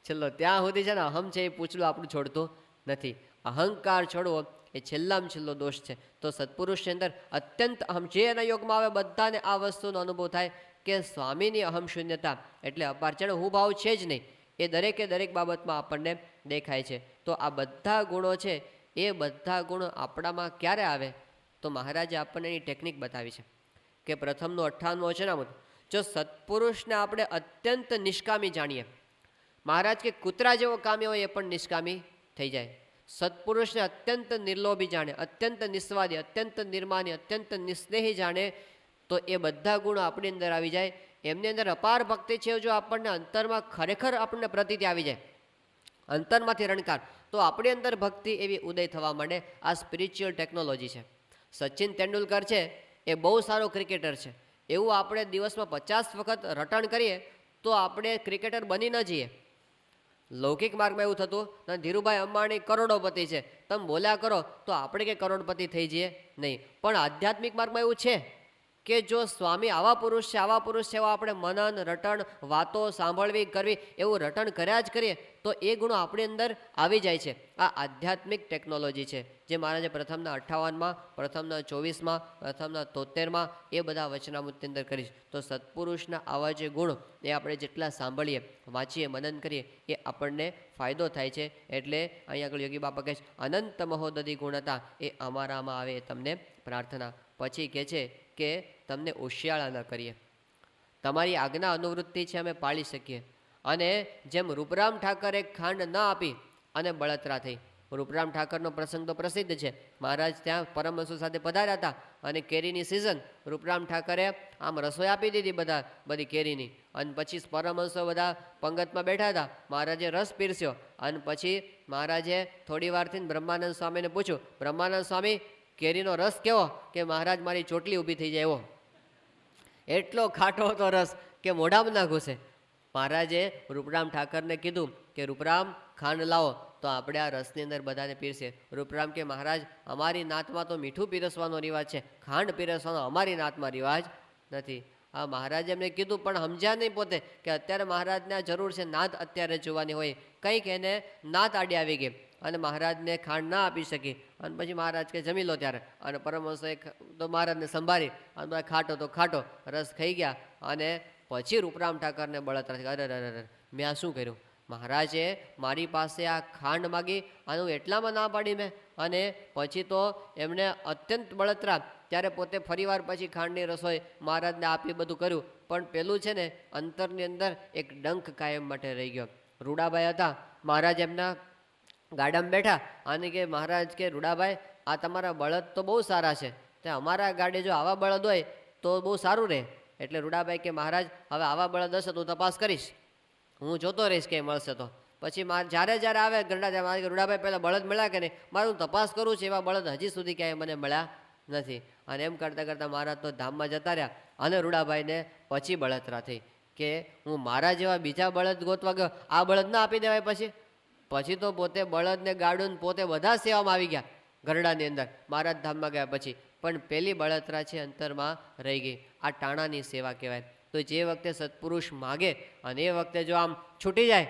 છેલ્લો ત્યાં સુધી છે ને અહમ છે એ પૂછલું આપણું છોડતું નથી. અહંકાર છોડવો એ છેલ્લામાં છેલ્લો દોષ છે. તો સત્પુરુષની અંદર અત્યંત અહમ, જે એના યોગમાં આવે બધાને આ વસ્તુનો અનુભવ થાય કે સ્વામીની અહમ શૂન્યતા એટલે અપાર છે, હું ભાવ છે જ નહીં, એ દરેકે દરેક બાબતમાં આપણને દેખાય છે. તો આ બધા ગુણો છે એ બધા ગુણો આપણામાં ક્યારે આવે? તો મહારાજે આપણને એની ટેકનિક બતાવી છે કે પ્રથમનું 58મું વચનામૃત, જો સત્પુરુષને આપણે અત્યંત નિષ્કામી જાણીએ, મહારાજ કે કૂતરા જેવો કામી હોય એ પણ નિષ્કામી થઈ જાય. સત્પુરુષને અત્યંત નિર્લોભી જાણે, અત્યંત નિસ્વાદી, અત્યંત નિર્માની, અત્યંત નિસ્નેહી જાણે, તો એ બધા ગુણો આપણી અંદર આવી જાય. એમની અંદર અપાર ભક્તિ છે, જો આપણને અંતરમાં ખરેખર આપણને પ્રતીતિ આવી જાય, અંતરમાંથી રણકાર, તો આપણી અંદર ભક્તિ એવી ઉદય થવા માંડે. આ સ્પિરિચ્યુઅલ ટેકનોલોજી છે. સચિન તેંડુલકર છે એ બહુ સારો ક્રિકેટર છે, એવું આપણે દિવસમાં 50 વખત રટણ કરીએ તો આપણે ક્રિકેટર બની ન જઈએ. લૌકિક માર્ગમાં એવું થતું, ધીરુભાઈ અંબાણી કરોડોપતિ છે, તમે બોલ્યા કરો તો આપણે કે કરોડપતિ થઈ જઈએ નહીં. પણ આધ્યાત્મિક માર્ગમાં એવું છે કે જો સ્વામી આવા પુરુષ છે, આવા પુરુષ છે, એવા આપણે મનન રટણ વાતો સાંભળવી કરવી એવું રટણ કર્યા જ કરીએ તો એ ગુણો આપણી અંદર આવી જાય છે. આ આધ્યાત્મિક ટેકનોલોજી છે જે મહારાજે પ્રથમના 58માં, પ્રથમના 24માં, પ્રથમના 73માં એ બધા વચનામૃતની અંદર કરી છે. તો સત્પુરુષના આવા જે ગુણ એ આપણે જેટલા સાંભળીએ, વાંચીએ, મનન કરીએ એ આપણને ફાયદો થાય છે. એટલે અહીં આગળ યોગી બાપા કહે છે અનંત મહોદધિ ગુણતા એ અમારામાં આવે એ તમને પ્રાર્થના. પછી કહે છે કે તમને ઓશિયાળા ન કરીએ, તમારી આજ્ઞા અનુવૃત્તિ છે અમે પાળી શકીએ. અને જેમ રૂપરામ ઠાકરે ખાંડ ન આપી અને બળતરા થઈ, રૂપરામ ઠાકરનો પ્રસંગ તો પ્રસિદ્ધ છે, મહારાજ ત્યાં પરમહંસો સાથે પધાર્યા હતા અને કેરીની સિઝન, રૂપરામ ઠાકરે આમ રસોઈ આપી દીધી બધી કેરીની, અને પછી પરમહંસો બધા પંગતમાં બેઠા હતા, મહારાજે રસ પીરસ્યો અને પછી મહારાજે થોડી વારથી બ્રહ્માનંદ સ્વામીને પૂછ્યું, બ્રહ્માનંદ સ્વામી કેરીનો રસ કેવો? કે મહારાજ મારી ચોટલી ઊભી થઈ જાય એવો, એટલો ખાટો હતો રસ કે મોઢામાં ના ઘૂસે. મહારાજે રૂપરામ ઠાકરને કીધું કે રૂપરામ ખાંડ લાવો તો આપણે આ રસની અંદર બધાને પીરશે. રૂપરામ કે મહારાજ અમારી નાતમાં તો મીઠું પીરસવાનો રિવાજ છે, ખાંડ પીરસવાનો અમારી નાતમાં રિવાજ નથી. આ મહારાજે એમને કીધું પણ સમજ્યા નહીં પોતે કે અત્યારે મહારાજને આ જરૂર છે, નાત અત્યારે જોવાની હોય, કંઈક એને નાત આડી આવી ગઈ અને મહારાજને ખાંડ ના આપી શકી. અને પછી મહારાજ કે જમી લો ત્યારે, અને પરમહંસો તો મહારાજને સંભાળી અને ખાટો તો ખાટો રસ ખાઈ ગયા. અને પછી રૂપરામ ઠાકરને બળતરા થઈ, અરે અરે મેં આ શું કર્યું? મહારાજે મારી પાસે આ ખાંડ માગી અને હું એટલામાં ના પાડી મેં, અને પછી તો એમણે અત્યંત બળતરા, ત્યારે પોતે ફરીવાર પછી ખાંડની રસોઈ મહારાજને આપી બધું કર્યું, પણ પેલું છે ને અંતરની અંદર એક ડંખ કાયમ માટે રહી ગયો. રૂડાભાઈ હતા, મહારાજ એમના ગાડામાં બેઠા અને કે મહારાજ કે રૂડાભાઈ આ તમારા બળદ તો બહુ સારા છે, તે અમારા ગાડે જો આવા બળદ હોય તો બહુ સારું રહે. એટલે રૂડાભાઈ કે મહારાજ હવે આવા બળદ હશે તો હું તપાસ કરીશ, હું જોતો રહીશ કે મળશે તો. પછી જ્યારે જ્યારે આવે ગરડા ત્યારે રૂડાભાઈ પહેલાં બળદ મળ્યા કે નહીં, મારું તપાસ કરું છું, એવા બળદ હજી સુધી ક્યાંય મને મળ્યા નથી. અને એમ કરતાં કરતાં મહારાજ તો ધામમાં જતા રહ્યા અને રૂડાભાઈને પછી બળતરા થઈ કે હું મારા જેવા બીજા બળદ ગોતવા ગયો, આ બળદ ના આપી દેવાય. પછી તો પોતે બળદને ગાડું પોતે બધા સેવામાં આવી ગયા ગરડાની અંદર મહારાજ ધામમાં ગયા પછી. પણ પેલી બળતરા છે અંતરમાં રહી ગઈ. આ ટાણાની સેવા કહેવાય. તો જે વખતે સત્પુરુષ માગે અને એ વખતે જો આમ છૂટી જાય,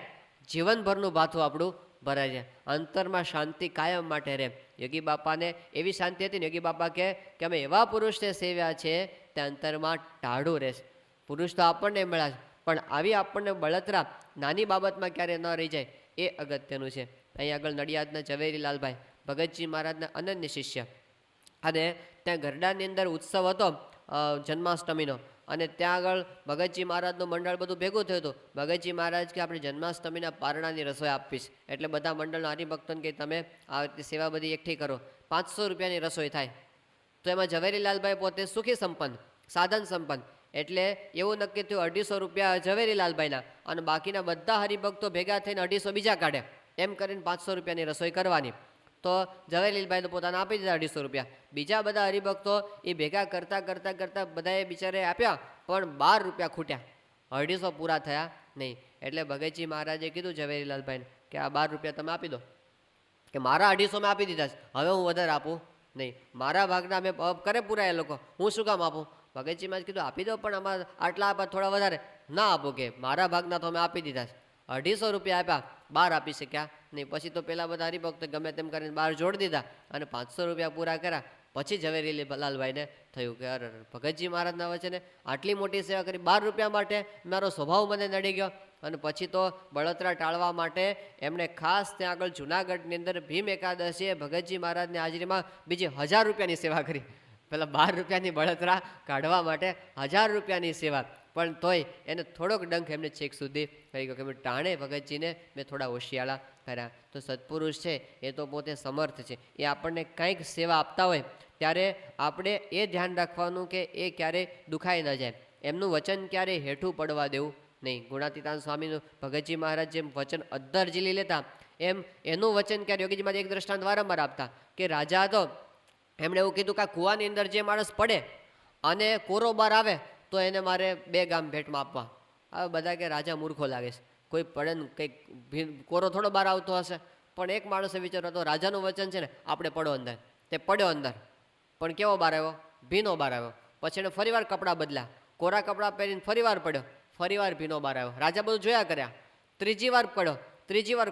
જીવનભરનું ભાથું આપણું ભરાઈ જાય, અંતરમાં શાંતિ કાયમ માટે રહે. યોગી બાપાને એવી શાંતિ હતી ને, યોગી બાપા કે અમે એવા પુરુષને સેવ્યા છે તે અંતરમાં ટાઢું રહેશે. પુરુષ તો આપણને મળ્યા છે, પણ આવી આપણને બળતરા નાની બાબતમાં ક્યારે ન રહી જાય એ અગત્યનું છે. અહીં આગળ નડિયાદના ઝવેરીલાલભાઈ ભગતજી મહારાજના અનન્ય શિષ્ય, અને ત્યાં ગરડાની અંદર ઉત્સવ હતો જન્માષ્ટમીનો, અને ત્યાં આગળ ભગતજી મહારાજનું મંડળ બધું ભેગું થયું હતું. ભગતજી મહારાજ કે આપણે જન્માષ્ટમીના પારણાની રસોઈ આપીશ, એટલે બધા મંડળના હરિભક્તોને કે તમે આ રીતે સેવા બધી એકઠી કરો, 500 રૂપિયાની રસોઈ થાય. તો એમાં ઝવેરીલાલભાઈ પોતે સુખી સંપન્ન, સાધન સંપન્ન, એટલે એવું નક્કી થયું 250 રૂપિયા ઝવેરીલાલભાઈના, અને બાકીના બધા હરિભક્તો ભેગા થઈને 250 બીજા કાઢે, એમ કરીને 500 રૂપિયાની રસોઈ કરવાની. તો ઝવેરીલાલભાઈ તો પોતાને આપી દીધા 250 રૂપિયા. બીજા બધા હરિભક્તો એ ભેગા કરતાં કરતાં કરતાં બધાએ બિચારે આપ્યા, પણ 12 રૂપિયા ખૂટ્યા, 250 પૂરા થયા નહીં. એટલે ભગતજી મહારાજે કીધું ઝવેરીલાલભાઈને કે આ 12 રૂપિયા તમે આપી દો, કે મારા 250 મેં આપી દીધા છે, હવે હું વધારે આપું નહીં, મારા ભાગના મેં કરે પૂરા એ લોકો, હું શું કામ આપું? ભગતજી મહારાજ કીધું આપી દો, પણ આમાં આટલા આપા થોડા વધારે ના આપો, કે મારા ભાગના તો અમે આપી દીધા છે. 250 રૂપિયા આપ્યા, 12 આપી શક્યા નહીં. પછી તો પેલા બધા હરિભક્તો ગમે તેમ કરીને 12 જોડી દીધા અને 500 રૂપિયા પૂરા કર્યા. પછી ઝવેરીલાલભાઈને થયું કે અરે ભગતજી મહારાજના વચને આટલી મોટી સેવા કરી, 12 રૂપિયા માટે મારો સ્વભાવ મને નડી ગયો. અને પછી તો બળતરા ટાળવા માટે એમણે ખાસ ત્યાં આગળ જુનાગઢની અંદર ભીમ એકાદશીએ ભગતજી મહારાજની હાજરીમાં બીજી 1000 રૂપિયાની સેવા કરી. પેલા 12 રૂપિયાની બળતરા કાઢવા માટે 1000 રૂપિયાની સેવા, પણ તોય એને થોડોક ડંખ એમને છેક સુધી કરી ગયો કે ટાણે ભગતજીને મેં થોડા હોશિયાળા કર્યા. તો સત્પુરુષ છે એ તો પોતે સમર્થ છે, એ આપણને કંઈક સેવા આપતા હોય ત્યારે આપણે એ ધ્યાન રાખવાનું કે એ ક્યારેય દુખાઈ ન જાય, એમનું વચન ક્યારેય હેઠું પડવા દેવું નહીં. ગુણાતીતાન સ્વામીનું ભગતજી મહારાજ જેમ વચન અદ્ધર ઝીલી લેતા, એમ એનું વચન ક્યારે યોગીજી મહારાજ એક દ્રષ્ટાંત વારંવાર આપતા કે રાજા હતો, એમણે એવું કીધું કે આ કૂવાની અંદર જે માણસ પડે અને કોરો બાર આવે તો એને મારે 2 ગામ ભેટમાં આપવા. હવે બધા કે રાજા મૂર્ખો લાગે છે, કોઈ પડે ને કંઈક કોરો થોડો બહાર આવતો હશે. પણ એક માણસે વિચાર્યો હતો રાજાનું વચન છે ને આપણે પડો અંદર, તે પડ્યો અંદર, પણ કેવો બહાર આવ્યો? ભીનો બહાર આવ્યો. પછી એને ફરીવાર કપડાં બદલ્યા, કોરા કપડાં પહેરીને ફરીવાર પડ્યો, ફરીવાર ભીનો બહાર આવ્યો. રાજા બધું જોયા કર્યા, ત્રીજી વાર પડ્યો, ત્રીજી વાર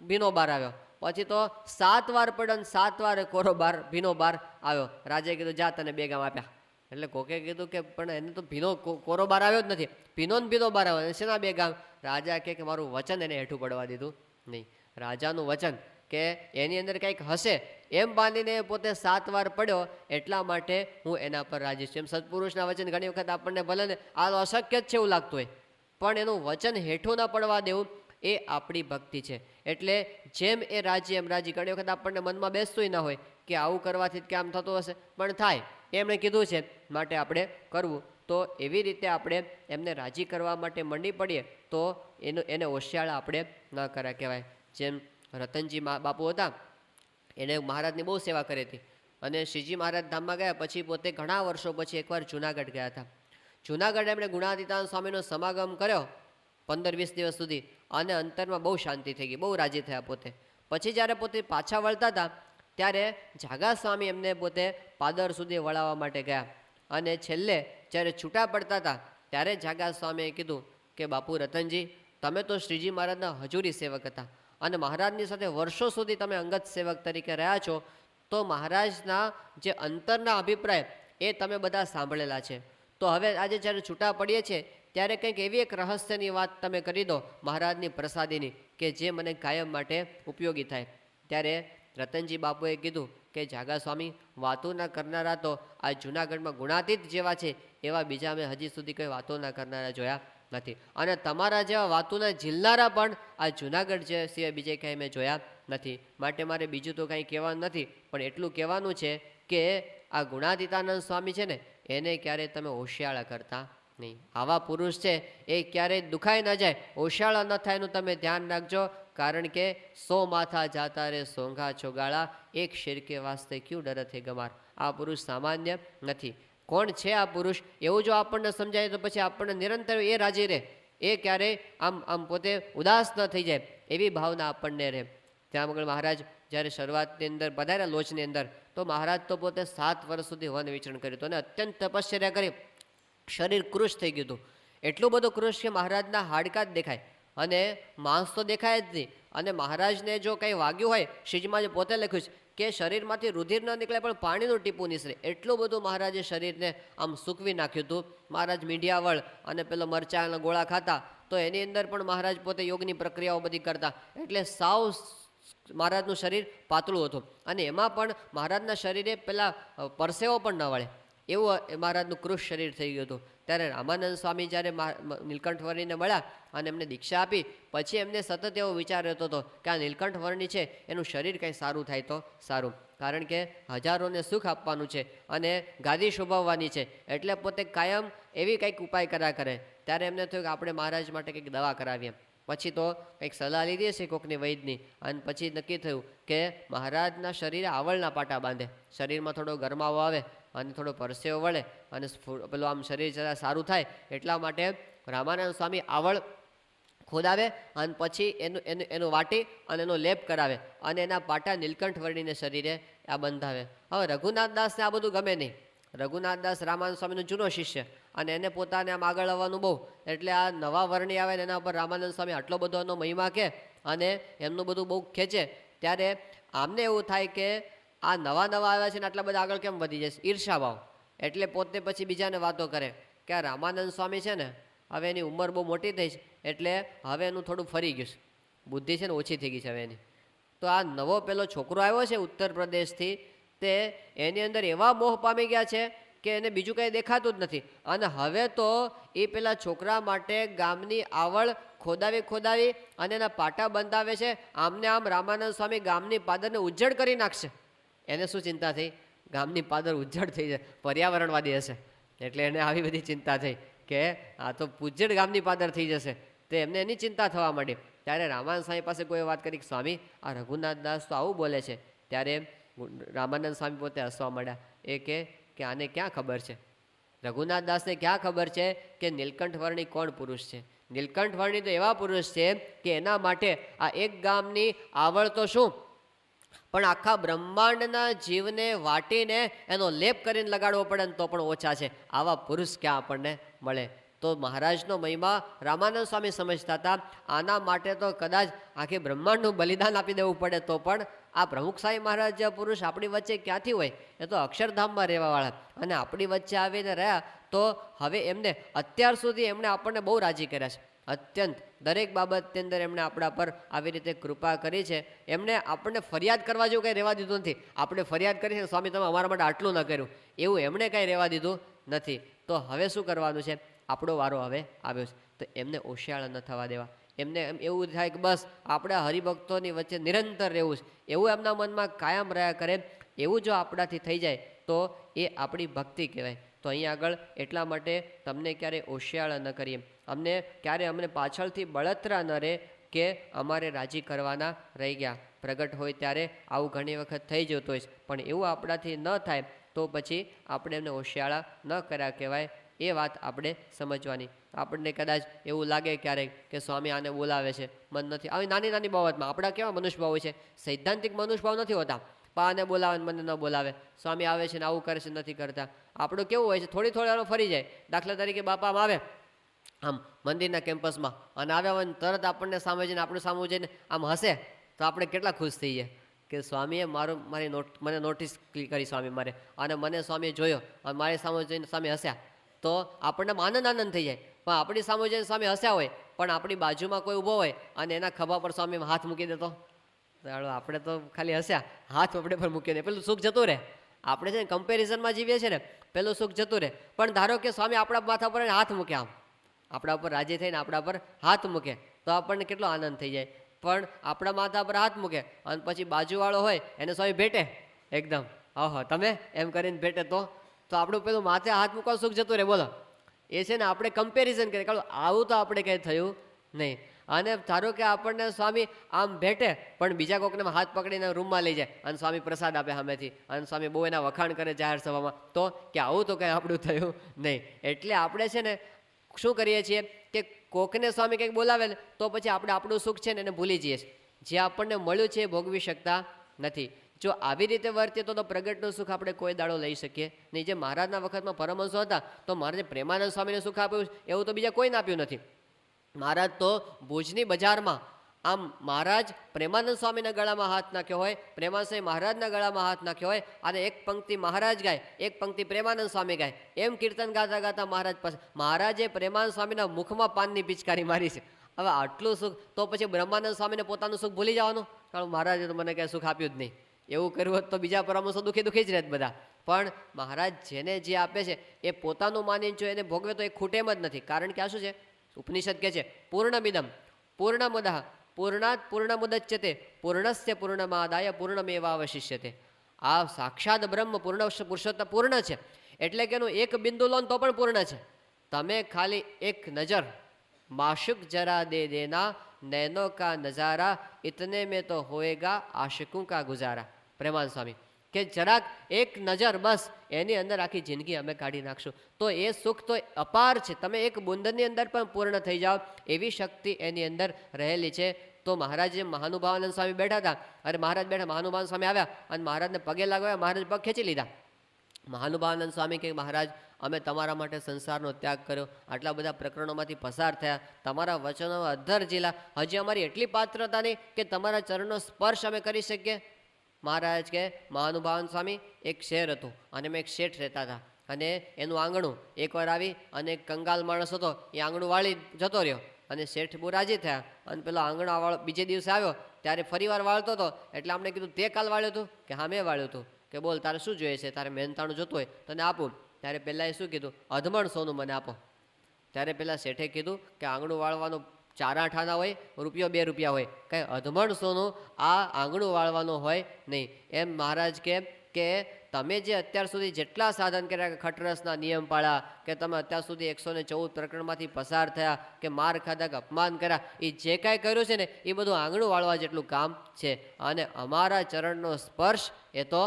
ભીનો બહાર આવ્યો, પછી તો 7 વાર પડ્યો ને 7 વાર કોરો બાર ભીનો બહાર આવ્યો. રાજાએ કીધું જા તને 2 ગામ આપ્યા. એટલે કોકે કીધું કે પણ એને તો ભીનો કોરો બાર આવ્યો જ નથી, ભીનો ને ભીનો બાર આવ્યો, શેના 2 ગામ? રાજા કે મારું વચન એને હેઠું પડવા દીધું નહીં. રાજાનું વચન કે એની અંદર કંઈક હશે એમ બાંધીને પોતે 7 વાર પડ્યો, એટલા માટે હું એના પર રાજી છું. એમ સત્પુરુષના વચન ઘણી વખત આપણને ભલે ને આ અશક્ય જ છે એવું લાગતું હોય, પણ એનું વચન હેઠું ન પડવા દેવું એ આપણી ભક્તિ છે. એટલે જેમ એ રાજી એમ રાજી. ઘણી વખત આપણને મનમાં બેસતું ના હોય કે આવું કરવાથી કે આમ થતું હશે, પણ થાય એમણે કીધું છે માટે આપણે કરવું. તો એવી રીતે આપણે એમને રાજી કરવા માટે મંડી પડીએ તો એને હોશિયાળા આપણે ન કર્યા કહેવાય. જેમ રતનજી બાપુ હતા, એને મહારાજની બહુ સેવા કરી હતી, અને શ્રીજી મહારાજ ધામમાં ગયા પછી પોતે ઘણા વર્ષો પછી એકવાર જુનાગઢ ગયા હતા. જુનાગઢ એમણે ગુણાતીતાન સ્વામીનો સમાગમ કર્યો 15-20 દિવસ સુધી, અને અંતરમાં બહુ શાંતિ થઈ ગઈ, બહુ રાજી થયા પોતે. પછી જ્યારે પોતે પાછા વળતા હતા ત્યારે જાગા સ્વામી એમને પોતે પાદર સુધી વળાવવા માટે ગયા, અને છેલ્લે જ્યારે છૂટા પડતા હતા ત્યારે જાગા સ્વામીએ કીધું કે બાપુ રતનજી, તમે તો શ્રીજી મહારાજના હજુરી સેવક હતા અને મહારાજની સાથે વર્ષો સુધી તમે અંગત સેવક તરીકે રહ્યા છો, તો મહારાજના જે અંતરના અભિપ્રાય એ તમે બધા સાંભળેલા છે. તો હવે આજે જ્યારે છૂટા પડીએ છીએ ત્યારે કંઈક એવી એક રહસ્યની વાત તમે કરી દો મહારાજની પ્રસાદીની કે જે મને કાયમ માટે ઉપયોગી થાય. ત્યારે રતનજી બાપુએ કીધું કે જાગા સ્વામી, વાતો ના કરનારા તો આ જૂનાગઢમાં ગુણાતીત જેવા છે એવા બીજા મેં હજી સુધી કોઈ વાતો ના કરનારા જોયા નથી. અને તમારા જેવા વાતોના ઝીલનારા પણ આ જૂનાગઢ જે સિવાય બીજે કાંઈ મેં જોયા નથી. માટે મારે બીજું તો કાંઈ કહેવાનું નથી, પણ એટલું કહેવાનું છે કે આ ગુણાતીતાનંદ સ્વામી છે ને એને ક્યારેય તમે હોશિયાળા કરતા નહીં. આવા પુરુષ છે એ ક્યારેય દુખાઈ ન જાય, હોશિયાળા ન થાય એનું તમે ધ્યાન રાખજો. કારણ કે 100 માથા જાતા રે સોંઘા ચોગાળા, એક શેર કે વાસ્તે ક્યું ડરત હે ગમાર. આ પુરુષ સામાન્ય નથી. કોણ છે આ પુરુષ એવું જો આપણને સમજાય તો પછી આપણને નિરંતર એ રાજી રહે, એ ક્યારેય આમ પોતે ઉદાસ ન થઈ જાય એવી ભાવના આપણને રહે. ત્યાં આગળ મહારાજ જ્યારે શરૂઆતની અંદર પધાર્યા લોચની અંદર, તો મહારાજ તો પોતે 7 વર્ષ સુધી વન વિચરણ કર્યું હતું અને અત્યંત તપશ્ચર્યા કરી શરીર કૃશ થઈ ગયું હતું. એટલું બધું કૃશ કે મહારાજના હાડકા જ દેખાય અને માંસ તો દેખાય જ નહીં. અને મહારાજને જો કંઈ વાગ્યું હોય, શીજમાં જે પોતે લખ્યું છે કે શરીરમાંથી રુધિર ન નીકળે પણ પાણીનું ટીપું નીસરે, એટલું બધું મહારાજે શરીરને આમ સૂકવી નાખ્યું હતું. મહારાજ મીંઢિયાવળ અને પેલો મરચાંના ગોળા ખાતા, તો એની અંદર પણ મહારાજ પોતે યોગની પ્રક્રિયાઓ બધી કરતા. એટલે સાવ મહારાજનું શરીર પાતળું હતું અને એમાં પણ મહારાજના શરીરે પેલા પરસેવો પણ ન વળે એવું મહારાજનું કૃશ શરીર થઈ ગયું હતું. ત્યારે રામાનંદ સ્વામી જ્યારે નીલકંઠ વર્ણીને મળ્યા અને એમને દીક્ષા આપી, પછી એમને સતત એવો વિચાર રહેતો હતો કે આ નીલકંઠ વર્ણી છે એનું શરીર કંઈ સારું થાય તો સારું, કારણ કે હજારોને સુખ આપવાનું છે અને ગાદી શોભાવવાની છે, એટલે પોતે કાયમ એવી કંઈક ઉપાય કર્યા કરે. ત્યારે એમને થયું કે આપણે મહારાજ માટે કંઈક દવા કરાવીએ. પછી તો કંઈક સલાહ લીધી હશે કોકની વૈદની, અને પછી નક્કી થયું કે મહારાજના શરીરે આવળના પાટા બાંધે, શરીરમાં થોડો ગરમાવો આવે અને થોડો પરસેવો વળે અને પેલું આમ શરીર જરા સારું થાય. એટલા માટે રામાનંદ સ્વામી આવળ ખોદાવે અને પછી એનું વાટી અને એનો લેપ કરાવે અને એના પાટા નીલકંઠ વર્ણીને શરીરે આ બંધાવે. હવે રઘુનાથ દાસને આ બધું ગમે નહીં. રઘુનાથ દાસ રામાનંદ સ્વામીનો જૂનો શિષ્ય અને એને પોતાને આમ આગળ આવવાનું બહુ, એટલે આ નવા વર્ણી આવે ને એના ઉપર રામાનંદ સ્વામી આટલો બધો એનો મહિમા કે અને એમનું બધું બહુ ખેંચે. ત્યારે આમને એવું થાય કે આ નવા આવ્યા છે ને આટલા બધા આગળ કેમ વધી જશે, ઈર્ષાભાવ. એટલે પોતે પછી બીજાને વાતો કરે કે આ રામાનંદ સ્વામી છે ને હવે એની ઉંમર બહુ મોટી થઈ છે, એટલે હવે એનું થોડું ફરી ગયું છે, બુદ્ધિ છે ને ઓછી થઈ ગઈ છે હવે એની. તો આ નવો પેલો છોકરો આવ્યો છે ઉત્તર પ્રદેશથી, તે એની અંદર એવા મોહ પામી ગયા છે કે એને બીજું કંઈ દેખાતું જ નથી. અને હવે તો એ પેલા છોકરા માટે ગામની આવળ ખોદાવી અને એના પાટા બંધાવે છે. આમને આમ રામાનંદ સ્વામી ગામની પાદરને ઉજ્જડ કરી નાખશે. એને શું ચિંતા થઈ, ગામની પાદર ઉજ્જડ થઈ જાય, પર્યાવરણવાદી હશે એટલે એને આવી બધી ચિંતા થઈ કે આ તો ઉજ્જડ ગામની પાદર થઈ જશે, તો એમને એની ચિંતા થવા માંડી. ત્યારે રામાનંદ સ્વામી પાસે કોઈ વાત કરી કે સ્વામી આ રઘુનાથ દાસ તો આવું બોલે છે. ત્યારે રામાનંદ સ્વામી પોતે હસવા માંડ્યા. એ કે આને ક્યાં ખબર છે, રઘુનાથ દાસને ક્યાં ખબર છે કે નીલકંઠ વર્ણી કોણ પુરુષ છે. નીલકંઠ વર્ણી તો એવા પુરુષ છે કે એના માટે આ એક ગામની આવળ તો શું પણ આખા બ્રહ્માંડના જીવને વાટીને એનો લેપ કરીને લગાડવો પડે ને તો પણ ઓછા છે. આવા પુરુષ ક્યાં આપણને મળે. તો મહારાજનો મહિમા રામાનંદ સ્વામી સમજતા હતા. આના માટે તો કદાચ આખી બ્રહ્માંડનું બલિદાન આપી દેવું પડે તો પણ આ પ્રમુખ સ્વામી મહારાજ જેવા પુરુષ આપણી વચ્ચે ક્યાંથી હોય, એ તો અક્ષરધામમાં રહેવાવાળા અને આપણી વચ્ચે આવીને રહ્યા. તો હવે એમને અત્યાર સુધી એમણે આપણને બહુ રાજી કર્યા છે, અત્યંત દરેક બાબતની અંદર એમણે આપણા પર આવી રીતે કૃપા કરી છે. એમણે આપણને ફરિયાદ કરવા જેવું કંઈ રહેવા દીધું નથી. આપણે ફરિયાદ કરી છે સ્વામી તમે અમારા માટે આટલું ન કર્યું, એવું એમણે કાંઈ રહેવા દીધું નથી. તો હવે શું કરવાનું છે, આપણો વારો હવે આવ્યો છે, તો એમને ઓશિયાળા ન થવા દેવા. એમને એમ એવું થાય કે બસ આપણે હરિભક્તોની વચ્ચે નિરંતર રહેવું છે, એવું એમના મનમાં કાયમ રહ્યા કરે. એવું જો આપણાથી થઈ જાય તો એ આપણી ભક્તિ કહેવાય. તો અહીંયા આગળ એટલા માટે તમને ક્યારેય ઓશિયાળા ન કરીએ, અમને પાછળથી બળતરા ન રહે કે અમારે રાજી કરવાના રહી ગયા. પ્રગટ હોય ત્યારે આવું ઘણી વખત થઈ જતું હોય, પણ એવું આપણાથી ન થાય તો પછી આપણે એમને હોશિયાળા ન કર્યા કહેવાય. એ વાત આપણે સમજવાની. આપણને કદાચ એવું લાગે ક્યારેક કે સ્વામી આને બોલાવે છે, મન નથી. આવી નાની નાની બાબતમાં આપણા કેવા મનુષ્યભાવ હોય છે, સૈદ્ધાંતિક મનુષ્યભાવ નથી હોતા. પાને બોલાવે મને ન બોલાવે, સ્વામી આવે છે ને આવું કરે છે નથી કરતા. આપણું કેવું હોય છે, થોડી વાર ફરી જાય. દાખલા તરીકે બાપામાં આવે આમ મંદિરના કેમ્પસમાં અને આવ્યા હોય તરત આપણને સામે જઈને આપણું સામું જઈને આમ હસે તો આપણે કેટલા ખુશ થઈ જાય કે સ્વામીએ મને નોટિસ કરી સ્વામી મારે, અને મને સ્વામીએ જોયો અને મારી સામે જઈને સ્વામી હસ્યા, તો આપણને આનંદ થઈ જાય. પણ આપણી સામે જઈને સ્વામી હસ્યા હોય, પણ આપણી બાજુમાં કોઈ ઊભો હોય અને એના ખભા પર સ્વામી હાથ મૂકી દેતો, આપણે તો ખાલી હસ્યા, હાથ આપણે પર મૂકી દે, પેલું સુખ જતું રહે. આપણે છે ને કમ્પેરિઝનમાં જીવીએ છીએ ને, પેલું સુખ જતું રહે. પણ ધારો કે સ્વામી આપણા માથા પર હાથ મૂકે, આમ આપણા ઉપર રાજી થઈને આપણા પર હાથ મૂકે તો આપણને કેટલો આનંદ થઈ જાય. પણ આપણા માથા પર હાથ મૂકે અને પછી બાજુવાળો હોય એને સ્વામી ભેટે એકદમ, હા તમે એમ કરીને ભેટે તો આપણું પેલું માથે હાથ મૂકવાનું સુખ જતું રહે. બોલો, એ છે ને આપણે કમ્પેરિઝન કરીએ, કારણ આવું તો આપણે કંઈ થયું નહીં. અને ધારો કે આપણને સ્વામી આમ ભેટે પણ બીજા કોકને હાથ પકડીને રૂમમાં લઈ જાય અને સ્વામી પ્રસાદ આપે સામેથી અને સ્વામી બહુ એના વખાણ કરે જાહેર સભામાં, તો કે આવું તો કંઈ આપણું થયું નહીં. એટલે આપણે છે ને શું કરીએ છીએ કે કોકને સ્વામી કંઈક બોલાવે ને તો પછી આપણે આપણું સુખ છે ને એને ભૂલી જઈએ છીએ. જે આપણને મળ્યું છે એ ભોગવી શકતા નથી. જો આવી રીતે વર્તીએ તો પ્રગટનું સુખ આપણે કોઈ દાડો લઈ શકીએ નહીં. જે મહારાજના વખતમાં પરમહંસો હતા તો મહારાજે પ્રેમાનંદ સ્વામીને સુખ આપ્યું એવું તો બીજા કોઈને આપ્યું નથી. મહારાજ તો ભુજની બજારમાં આમ મહારાજ પ્રેમાનંદ સ્વામીના ગળામાં હાથ નાખ્યો હોય, પ્રેમાનંદ સ્વામી મહારાજના ગળામાં હાથ નાખ્યો હોય અને એક પંક્તિ મહારાજ ગાય, એક પંક્તિ પ્રેમાનંદ સ્વામી ગાય, એમ કીર્તન ગાતા ગાતા મહારાજ પાસે મહારાજે પ્રેમાનંદ સ્વામીના મુખમાં પાનની પિચકારી મારી છે. હવે આટલું સુખ તો પછી બ્રહ્માનંદ સ્વામીને પોતાનું સુખ ભૂલી જવાનું, કારણ મહારાજે તો મને કાંઈ સુખ આપ્યું જ નહીં. એવું કર્યું હોત તો બીજા પરમહંસો દુઃખી જ રહેત બધા. પણ મહારાજ જેને જે આપે છે એ પોતાનું માનીને જો એને ભોગવે તો એ ખૂટે એમ જ નથી. કારણ કે આ શું છે, ઉપનિષદ કહે છે પૂર્ણમિદમ પૂર્ણમદઃ પૂર્ણાત પૂર્ણમુદચ્યતે પૂર્ણસ્ય પૂર્ણમાદાય પૂર્ણમેવાવશિષ્યતે. આ સાક્ષાત બ્રહ્મ પૂર્ણ પુરુષોત્તમ પૂર્ણ છે, એટલે કે એનું એક બિંદુ લો તો પણ પૂર્ણ છે. તમે ખાલી એક નજર માશુક જરા દે દેના નૈનો કા નજારા ઇતને મેં તો હોએગા આશિકું કા ગુજારા. પ્રેમાનંદ સ્વામી કે જરાક એક નજર બસ એની અંદર આખી જિંદગી અમે કાઢી નાખશું તો એ સુખ તો અપાર છે. તમે એક બુંદની અંદર પણ પૂર્ણ થઈ જાઓ એવી શક્તિ એની અંદર રહેલી છે. તો મહારાજ મહાનુભાવાનંદ સ્વામી બેઠા હતા, અરે મહારાજ બેઠા, મહાનુભાવાનંદ સ્વામી આવ્યા અને મહારાજને પગે લાગ્યા, મહારાજ પગ ખેંચી લીધા. મહાનુભાવાનંદ સ્વામી કે મહારાજ અમે તમારા માટે સંસારનો ત્યાગ કર્યો, આટલા બધા પ્રકરણોમાંથી પસાર થયા, તમારા વચનો અધ્ધર ઝીલા, હજી અમારી એટલી પાત્રતા નહીં કે તમારા ચરણનો સ્પર્શ અમે કરી શકીએ. મહારાજ કે મહાનુભાવાનંદ સ્વામી એક શહેર હતું અને મેં એક શેઠ રહેતા હતા અને એનું આંગણું એકવાર આવી અને એક કંગાલ માણસ હતો એ આંગણું વાળી જતો રહ્યો અને શેઠ બહુ રાજી થયા અને પેલો આંગણા વાળો બીજે દિવસે આવ્યો ત્યારે ફરીવાર વાળતો હતો. એટલે અમને કીધું તે કાલ વાળ્યું હતું? કે હા મેં વાળ્યું હતું. કે બોલ તારે શું જોઈએ છે, તારે મહેનતાણું જોતું હોય તને આપું. ત્યારે પહેલાં એ શું કીધું, અધમણ સોનું મને આપો. ત્યારે પેલા શેઠે કીધું કે આંગણું વાળવાનું 4 આઠાના હોય, રૂપિયો 2 રૂપિયા હોય, કંઈ અધમણ સોનું આ આંગણું વાળવાનું હોય નહીં. એમ મહારાજ કે તમે જે અત્યાર સુધી જેટલા સાધન કર્યા, કે ખટરસના નિયમ પાળ્યા, કે તમે અત્યાર સુધી 114 પ્રકરણમાંથી પસાર થયા, કે માર ખાધા, કે અપમાન કર્યા, એ જે કાંઈ કર્યું છે ને એ બધું આંગણું વાળવા જેટલું કામ છે. અને અમારા ચરણનો સ્પર્શ એ તો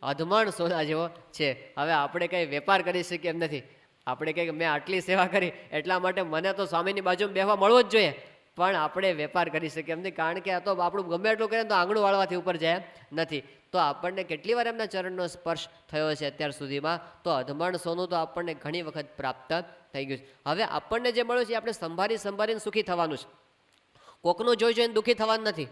અધમણ સોના જેવો છે. હવે આપણે કંઈ વેપાર કરી શકીએ એમ નથી. આપણે કંઈક મેં આટલી સેવા કરી એટલા માટે મને તો સ્વામીની બાજુમાં બેસવા મળવો જ જોઈએ, પણ આપણે વેપાર કરી શકીએ એમ નથી. કારણ કે આ તો આપણું ગમે એટલું કરીએ તો આંગણું વાળવાથી ઉપર જાય નથી. તો આપણને કેટલી વાર એમના ચરણનો સ્પર્શ થયો છે અત્યાર સુધીમાં, તો અધમણ સોનું તો આપણને ઘણી વખત પ્રાપ્ત થઈ ગયું છે. હવે આપણને જે મળ્યું છે આપણે સંભાળીને સુખી થવાનું છે. કોકનું જોઈ જોઈને દુઃખી થવાનું નથી.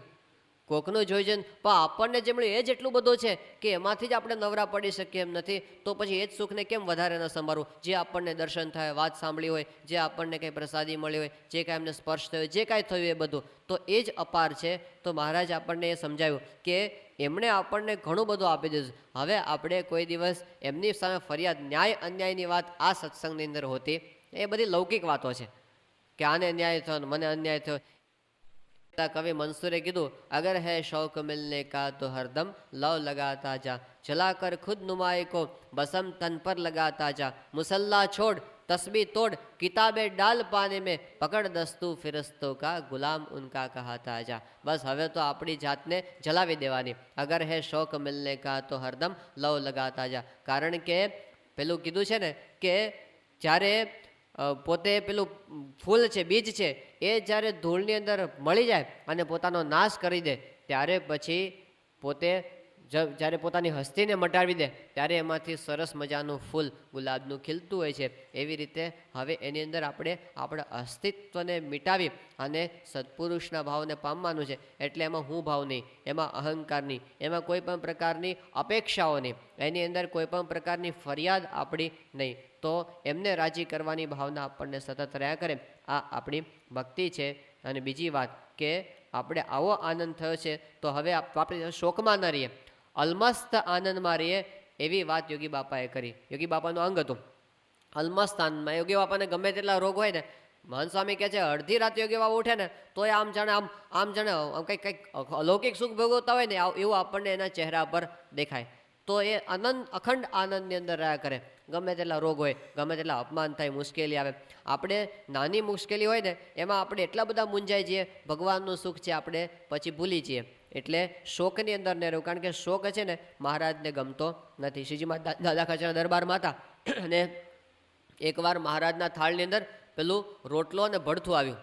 કોકનું જોઈ જોઈને પણ આપણને જે મળ્યું એ જ એટલું બધું છે કે એમાંથી જ આપણે નવરા પડી શકીએ એમ નથી. તો પછી એ જ સુખને કેમ વધારે ન સંભાળવું? જે આપણને દર્શન થાય, વાત સાંભળી હોય, જે આપણને કંઈ પ્રસાદી મળી હોય, જે કાંઈ એમને સ્પર્શ થયો, જે કાંઈ થયું એ બધું તો એ જ અપાર છે. તો મહારાજ આપણને એ સમજાવ્યું કે એમણે આપણને ઘણું બધું આપી દીધું. હવે આપણે કોઈ દિવસ એમની સામે ફરિયાદ, ન્યાય અન્યાયની વાત આ સત્સંગની અંદર હોતી, એ બધી લૌકિક વાતો છે કે આને ન્યાય થયો, મને અન્યાય થયો. कवि मंसूरे कीधु अगर है शौक मिलने का तो हरदम लव लगाता जा, चलाकर खुद नुमाए को बसम तन पर लगाता जा, मुसल्ला छोड़ तस्बीह तोड़ किताबें डाल पाने में पकड़ दस्तू फिरस्तों का गुलाम उनका कहाता जा. बस હવે તો આપણી જાતને જલાવી દેવાની. અગર હે શોક મિલને કા તો હરદમ લવ લગાતા જા. કારણ કે પેલું કીધું છે ને કે જ્યારે પોતે પેલું ફૂલ છે, બીજ છે, એ જ્યારે ધૂળની અંદર મળી જાય અને પોતાનો નાશ કરી દે ત્યારે પછી પોતે જ્યારે પોતાની હસ્તીને મટાવી દે ત્યારે એમાંથી સરસ મજાનું ફૂલ ગુલાબનું ખીલતું હોય છે. એવી રીતે હવે એની અંદર આપણે આપણા અસ્તિત્વને મિટાવી અને સત્પુરુષના ભાવને પામવાનું છે. એટલે એમાં હું ભાવ નહીં, એમાં અહંકાર નહીં, એમાં કોઈ પણ પ્રકારની અપેક્ષાઓ નહીં, એની અંદર કોઈ પણ પ્રકારની ફરિયાદ આપણી નહીં. તો એમને રાજી કરવાની ભાવના આપણને સતત રહ્યા કરે. આ આપણી ભક્તિ છે. અને બીજી વાત કે આપણે આવો આનંદ થયો છે તો હવે આપણે શોકમાં ન રહીએ, અલમસ્ત આનંદમાં રહીએ. એવી વાત યોગી બાપાએ કરી. યોગી બાપાનું અંગ હતું અલમસ્ત આનંદમાં. યોગી બાપાને ગમે તેટલા રોગ હોય ને, મહંત સ્વામી કહે છે અડધી રાત યોગી બાપા ઉઠે ને તોય આમ જાણે કંઈક અલૌકિક સુખ ભોગવતા હોય ને એવું આપણને એના ચહેરા પર દેખાય. તો એ અખંડ આનંદની અંદર રહ્યા કરે. ગમે તેટલા રોગ હોય, ગમે તેટલા અપમાન થાય, મુશ્કેલી આવે, આપણે નાની મુશ્કેલી હોય ને એમાં આપણે એટલા બધા મૂંઝાઈ જઈએ, ભગવાનનું સુખ છે આપણે પછી ભૂલી જઈએ. એટલે શોકની અંદર ન રહેવું, કારણ કે શોક છે ને મહારાજને ગમતો નથી. શ્રીજીમાં દાદા ખાચરના દરબારમાં હતા અને એકવાર મહારાજના થાળની અંદર પેલું રોટલો અને ભડથું આવ્યું.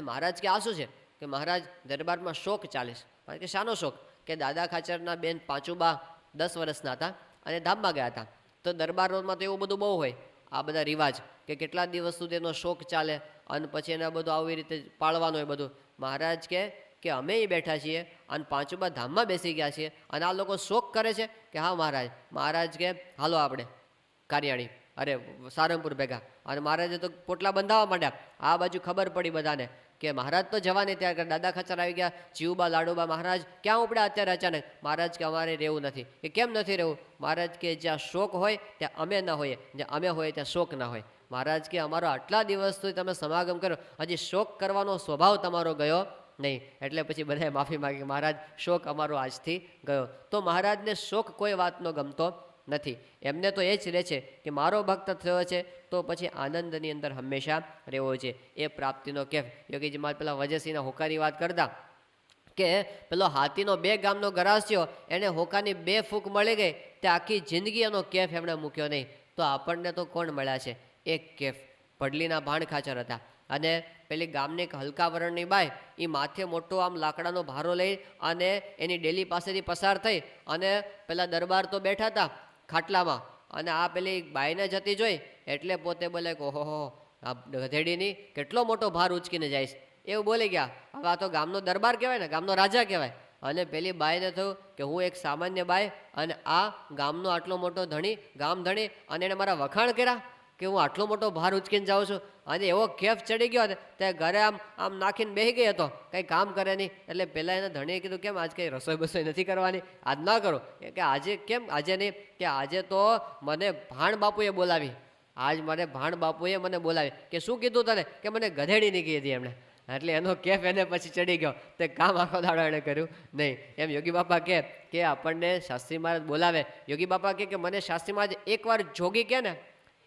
મહારાજ કે આ શું છે? કે મહારાજ દરબારમાં શોક ચાલે છે. કે શાનો શોક? કે દાદા ખાચરના બેન પાંચુબા 10 વર્ષના હતા અને ધામમાં ગયા હતા. તો દરબારમાં તો એવું બધું બહુ હોય, આ બધા રિવાજ કે કેટલા દિવસ સુધી એનો શોક ચાલે અને પછી એને બધું આવી રીતે પાળવાનું હોય બધું. મહારાજ કે અમે એ બેઠા છીએ અને પાંચુબા ધામમાં બેસી ગયા છીએ અને આ લોકો શોક કરે છે. કે હા મહારાજ. મહારાજ કે હાલો આપણે કારિયાણી સારંગપુર ભેગા. અને મહારાજે તો પોટલા બંધાવવા માંડ્યા. આ બાજુ ખબર પડી બધાને કે મહારાજ તો જવાની ત્યારે દાદા ખાચર આવી ગયા. ચીવુબા લાડુબા મહારાજ ક્યાં ઉપડ્યા અત્યારે અચાનક? મહારાજ કે અમારે રહેવું નથી. કે કેમ નથી રહેવું? મહારાજ કે જ્યાં શોક હોય ત્યાં અમે ના હોઈએ, જ્યાં અમે હોય ત્યાં શોક ના હોય. મહારાજ કે અમારો આટલા દિવસ સુધી તમે સમાગમ કરો, હજી શોક કરવાનો સ્વભાવ તમારો ગયો નહીં. એટલે પછી બધાએ માફી માગી, મહારાજ શોક અમારો આજથી ગયો. તો મહારાજને શોક કોઈ વાતનો ગમતો નથી. એમને તો એ જ રહે છે કે મારો ભક્ત થયો છે તો પછી આનંદની અંદર હંમેશા રહેવો છે. એ પ્રાપ્તિનો કેફ. યોગીજી મારે પેલા વજયસિંહના હોકાની વાત કરતા કે પેલો હાથીનો 2 ગામનો ગરાસ્યો, એને હોકાની 2 ફૂંક મળી ગઈ તે આખી જિંદગી એનો કેફ એમણે મૂક્યો નહીં. તો આપણને તો કોણ મળ્યા છે? એક કેફ. પડલીના ભાણ ખાચર હતા અને પેલી ગામની એક હલકા વરણની બાઈ, એ માથે મોટો આમ લાકડાનો ભારો લઈ અને એની ડેલી પાસેથી પસાર થઈ અને પેલા દરબાર તો બેઠા હતા ખાટલામાં અને આ પેલી બાઈને જતી જોઈ એટલે પોતે બોલે કે ઓહો આ ગધેડીની કેટલો મોટો ભાર ઉચકીને જાય છે, એવું બોલી ગયા. હવે આ તો ગામનો દરબાર કહેવાય ને, ગામનો રાજા કહેવાય. અને પેલી બાઈને થયું કે હું એક સામાન્ય બાઈ અને આ ગામનો આટલો મોટો ધણી, ગામ ધણી, અને એણે મારા વખાણ કર્યા કે હું આટલો મોટો ભાર ઉચકીને જાઉં છું. અને એવો કેફ ચડી ગયો ને તે ઘરે આમ નાખીને બેસી ગઈ હતો, કંઈ કામ કરે નહીં. એટલે પહેલાં એને ધણીએ કીધું કેમ આજ કંઈ રસોઈ બસોઈ નથી કરવાની, આજ ના કરો. કે આજે કેમ આજે નહીં? કે આજે તો મને ભાણ બાપુએ બોલાવી, આજ મને ભાણ બાપુએ મને બોલાવી. કે શું કીધું તને? કે મને ગધેડી નહીં કીધી એમણે. એટલે એનો કેફ એને પછી ચડી ગયો, તે કામ આખો દાડો એણે કર્યું નહીં. એમ યોગી બાપા કે આપણને શાસ્ત્રી મહારાજ બોલાવે. યોગી બાપા કે મને શાસ્ત્રી મહારાજ એકવાર જોગી કે ને,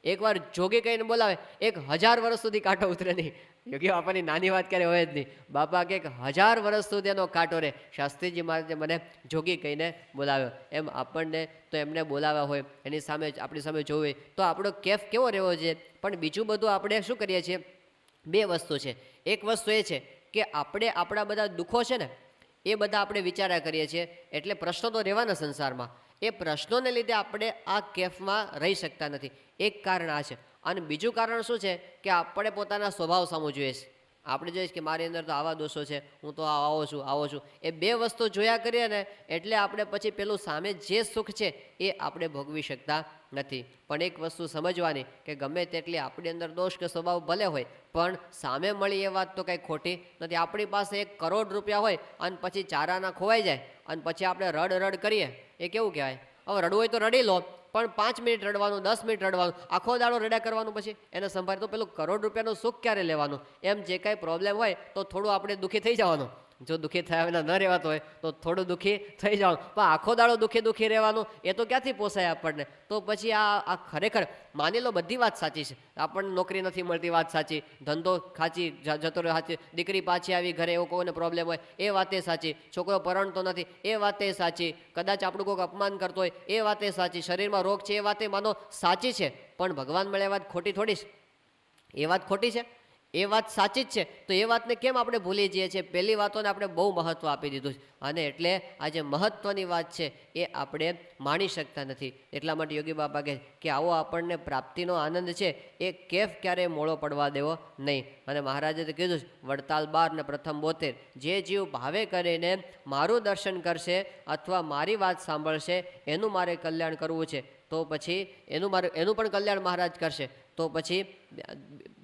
એકવાર જોગી કહીને બોલાવે 1000 વર્ષ સુધી કાંટો ઉતરે નહીં. યોગી બાપાની નાની વાત ક્યારે હોય જ નહીં. બાપા કે 1000 વર્ષ સુધી એનો કાંટો રહે. શાસ્ત્રીજી મહારાજે મને જોગી કહીને બોલાવ્યો. એમ આપણને તો એમને બોલાવ્યા હોય, એની સામે આપણી સામે જોવું તો આપણો કેફ કેવો રહેવો છે. પણ બીજું બધું આપણે શું કરીએ છીએ? 2 વસ્તુ છે. એક વસ્તુ એ છે કે આપણે આપણા બધા દુઃખો છે ને એ બધા આપણે વિચાર્યા કરીએ છીએ, એટલે પ્રશ્નો તો રહેવાના સંસારમાં. એ પ્રશ્નોને લીધે આપણે આ કેફમાં રહી શકતા નથી. એક કારણ આ છે. અને બીજું કારણ શું છે કે આપણે પોતાના સ્વભાવ સામું જોઈએ છે. આપણે જોઈએ કે મારી અંદર તો આવા દોષો છે, હું તો આવો છું. એ 2 વસ્તુ જોયા કરીએ ને એટલે આપણે પછી પેલું સામે જે સુખ છે એ આપણે ભોગવી શકતા નથી. પણ એક વસ્તુ સમજવાની કે ગમે તેટલી આપણી અંદર દોષ કે સ્વભાવ ભલે હોય પણ સામે મળી એ વાત તો કંઈ ખોટી નથી. આપણી પાસે 1 કરોડ રૂપિયા હોય અને પછી ચારાના ખોવાઈ જાય અને પછી આપણે રડ કરીએ, એ કેવું કહેવાય? હવે રડવું હોય તો રડી લો, પણ 5 મિનિટ રડવાનું, 10 મિનિટ રડવાનું, આખો દાડો રડ્યા કરવાનું, પછી એને સંભાળે તો પેલું કરોડ રૂપિયાનું સુખ ક્યારે લેવાનું? એમ જે કાંઈ પ્રોબ્લેમ હોય તો થોડું આપણે દુઃખી થઈ જવાનું. જો દુઃખી થયા વિના ન રહેવાતું હોય તો થોડું દુઃખી થઈ જવાનું. પણ આખો દાડો દુઃખી રહેવાનું એ તો ક્યાંથી પોસાય આપણને? તો પછી આ ખરેખર માની લો બધી વાત સાચી છે. આપણને નોકરી નથી મળતી, વાત સાચી. ધંધો ખાચી જતો રહ્યો, સાચી. દીકરી પાછી આવી ઘરે, એવો કોઈને પ્રોબ્લેમ હોય એ વાતે સાચી. છોકરો પરણતો નથી એ વાતે સાચી. કદાચ આપણું કોઈક અપમાન કરતો હોય એ વાતે સાચી. શરીરમાં રોગ છે એ વાતે માનો સાચી છે. પણ ભગવાન મળે એ વાત ખોટી થોડી છે? એ વાત ખોટી છે? એ વાત સાચી જ છે, તો એ વાતને કેમ આપણે ભૂલી જઈએ છીએ? પહેલી વાતોને આપણે બહુ મહત્ત્વ આપી દીધું છે, અને એટલે આ જે મહત્ત્વની વાત છે એ આપણે માણી શકતા નથી. એટલા માટે યોગી બાપા કહે કે આવો આપણને પ્રાપ્તિનો આનંદ છે એ કેફ ક્યારેય મોળો પડવા દેવો નહીં. અને મહારાજે તો કીધું વડતાલ 12 ને પ્રથમ 72, જે જીવ ભાવે કરીને મારું દર્શન કરશે અથવા મારી વાત સાંભળશે એનું મારે કલ્યાણ કરવું છે, તો પછી એનું પણ કલ્યાણ મહારાજ કરશે, તો પછી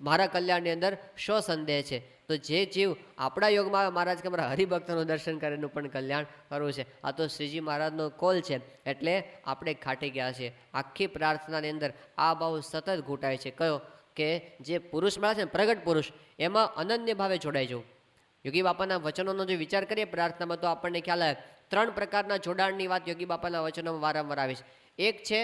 મારા કલ્યાણની અંદર શો સંદેહ છે? તો જે જીવ આપણા યોગમાં મહારાજ કે મારા હરિભક્તનું દર્શન કરે એનું પણ કલ્યાણ કરવું છે. આ તો શ્રીજી મહારાજનો કોલ છે, એટલે આપણે ખાટી ગયા છીએ. આખી પ્રાર્થનાની અંદર આ ભાવ સતત ઘૂંટાય છે. કયો? કે જે પુરુષ મળે છે ને, પ્રગટ પુરુષ, એમાં અનન્ય ભાવે જોડાઈ જવું. યોગી બાપાના વચનોનો જો વિચાર કરીએ પ્રાર્થનામાં, તો આપણને ખ્યાલ આવે 3 પ્રકારના જોડાણની વાત યોગી બાપાના વચનોમાં વારંવાર આવે છે. એક છે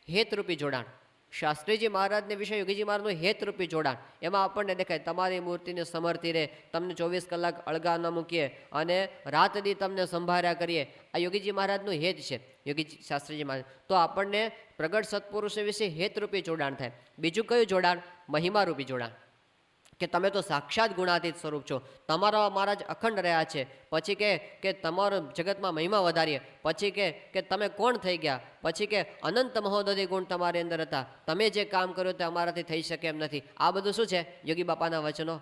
હેતરૂપી જોડાણ. શાસ્ત્રીજી મહારાજને વિશે યોગીજી મહારાજનું હેતરૂપી જોડાણ. એમાં આપણને દેખાય તમારી મૂર્તિને સમર્થી રહે, તમને 24 કલાક અળગા ન મૂકીએ અને રાત દી તમને સંભાળ્યા કરીએ. આ યોગીજી મહારાજનું હેત છે, યોગી શાસ્ત્રીજી મહારાજ. તો આપણને પ્રગટ સત્પુરુષ વિશે હેતરૂપી જોડાણ થાય. બીજું કયું જોડાણ? મહિમારૂપી જોડાણ, કે તમે તો સાક્ષાત ગુણાતીત સ્વરૂપ છો, તમારા મહારાજ અખંડ રહ્યા છે. પછી કે તમારો જગતમાં મહિમા વધારીએ. પછી કે તમે કોણ થઈ ગયા? પછી કે અનંત મહોદધિ ગુણ તમારી અંદર હતા, તમે જે કામ કર્યું તે અમારાથી થઈ શકે એમ નથી. આ બધું શું છે? યોગી બાપાના વચનો,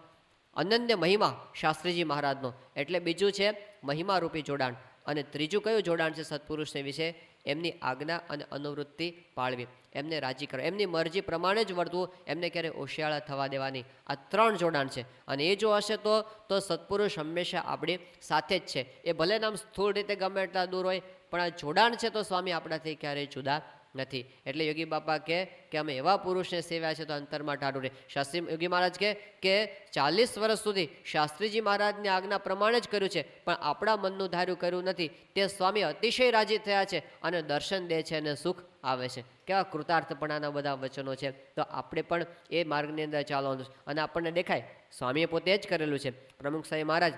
અનન્ય મહિમા શાસ્ત્રીજી મહારાજનો. એટલે બીજું છે મહિમારૂપી જોડાણ. અને ત્રીજું કયું જોડાણ છે સત્પુરુષને વિશે? એમની આજ્ઞા અને અનુવૃત્તિ પાળવી, એમને રાજી કરવા, એમની મરજી પ્રમાણે જ વર્તવું, એમને ક્યારેય ઓશિયાળા થવા દેવાની. આ 3 જોડાણ છે. અને એ જો હશે તો સત્પુરુષ હંમેશા આપણી સાથે જ છે. એ ભલે નામ સ્થૂળ રીતે ગમે એટલા દૂર હોય, પણ આ જોડાણ છે તો સ્વામી આપણાથી ક્યારેય જુદા નથી. એટલે યોગી બાપા કે અમે એવા પુરુષને સેવ્યા છે તો અંતરમાં ટાળું રહે. શાસ્ત્રી યોગી મહારાજ કે 40 વર્ષ સુધી શાસ્ત્રીજી મહારાજની આજ્ઞા પ્રમાણે જ કર્યું છે, પણ આપણા મનનું ધાર્યું કર્યું નથી. તે સ્વામી અતિશય રાજી થયા છે અને દર્શન દે છે અને સુખ આવે છે. કેવા કૃતાર્થપણાના બધા વચનો છે. તો આપણે પણ એ માર્ગની અંદર ચાલવાનું છે. અને આપણને દેખાય સ્વામીએ પોતે જ કરેલું છે. પ્રમુખ સાહેબ મહારાજ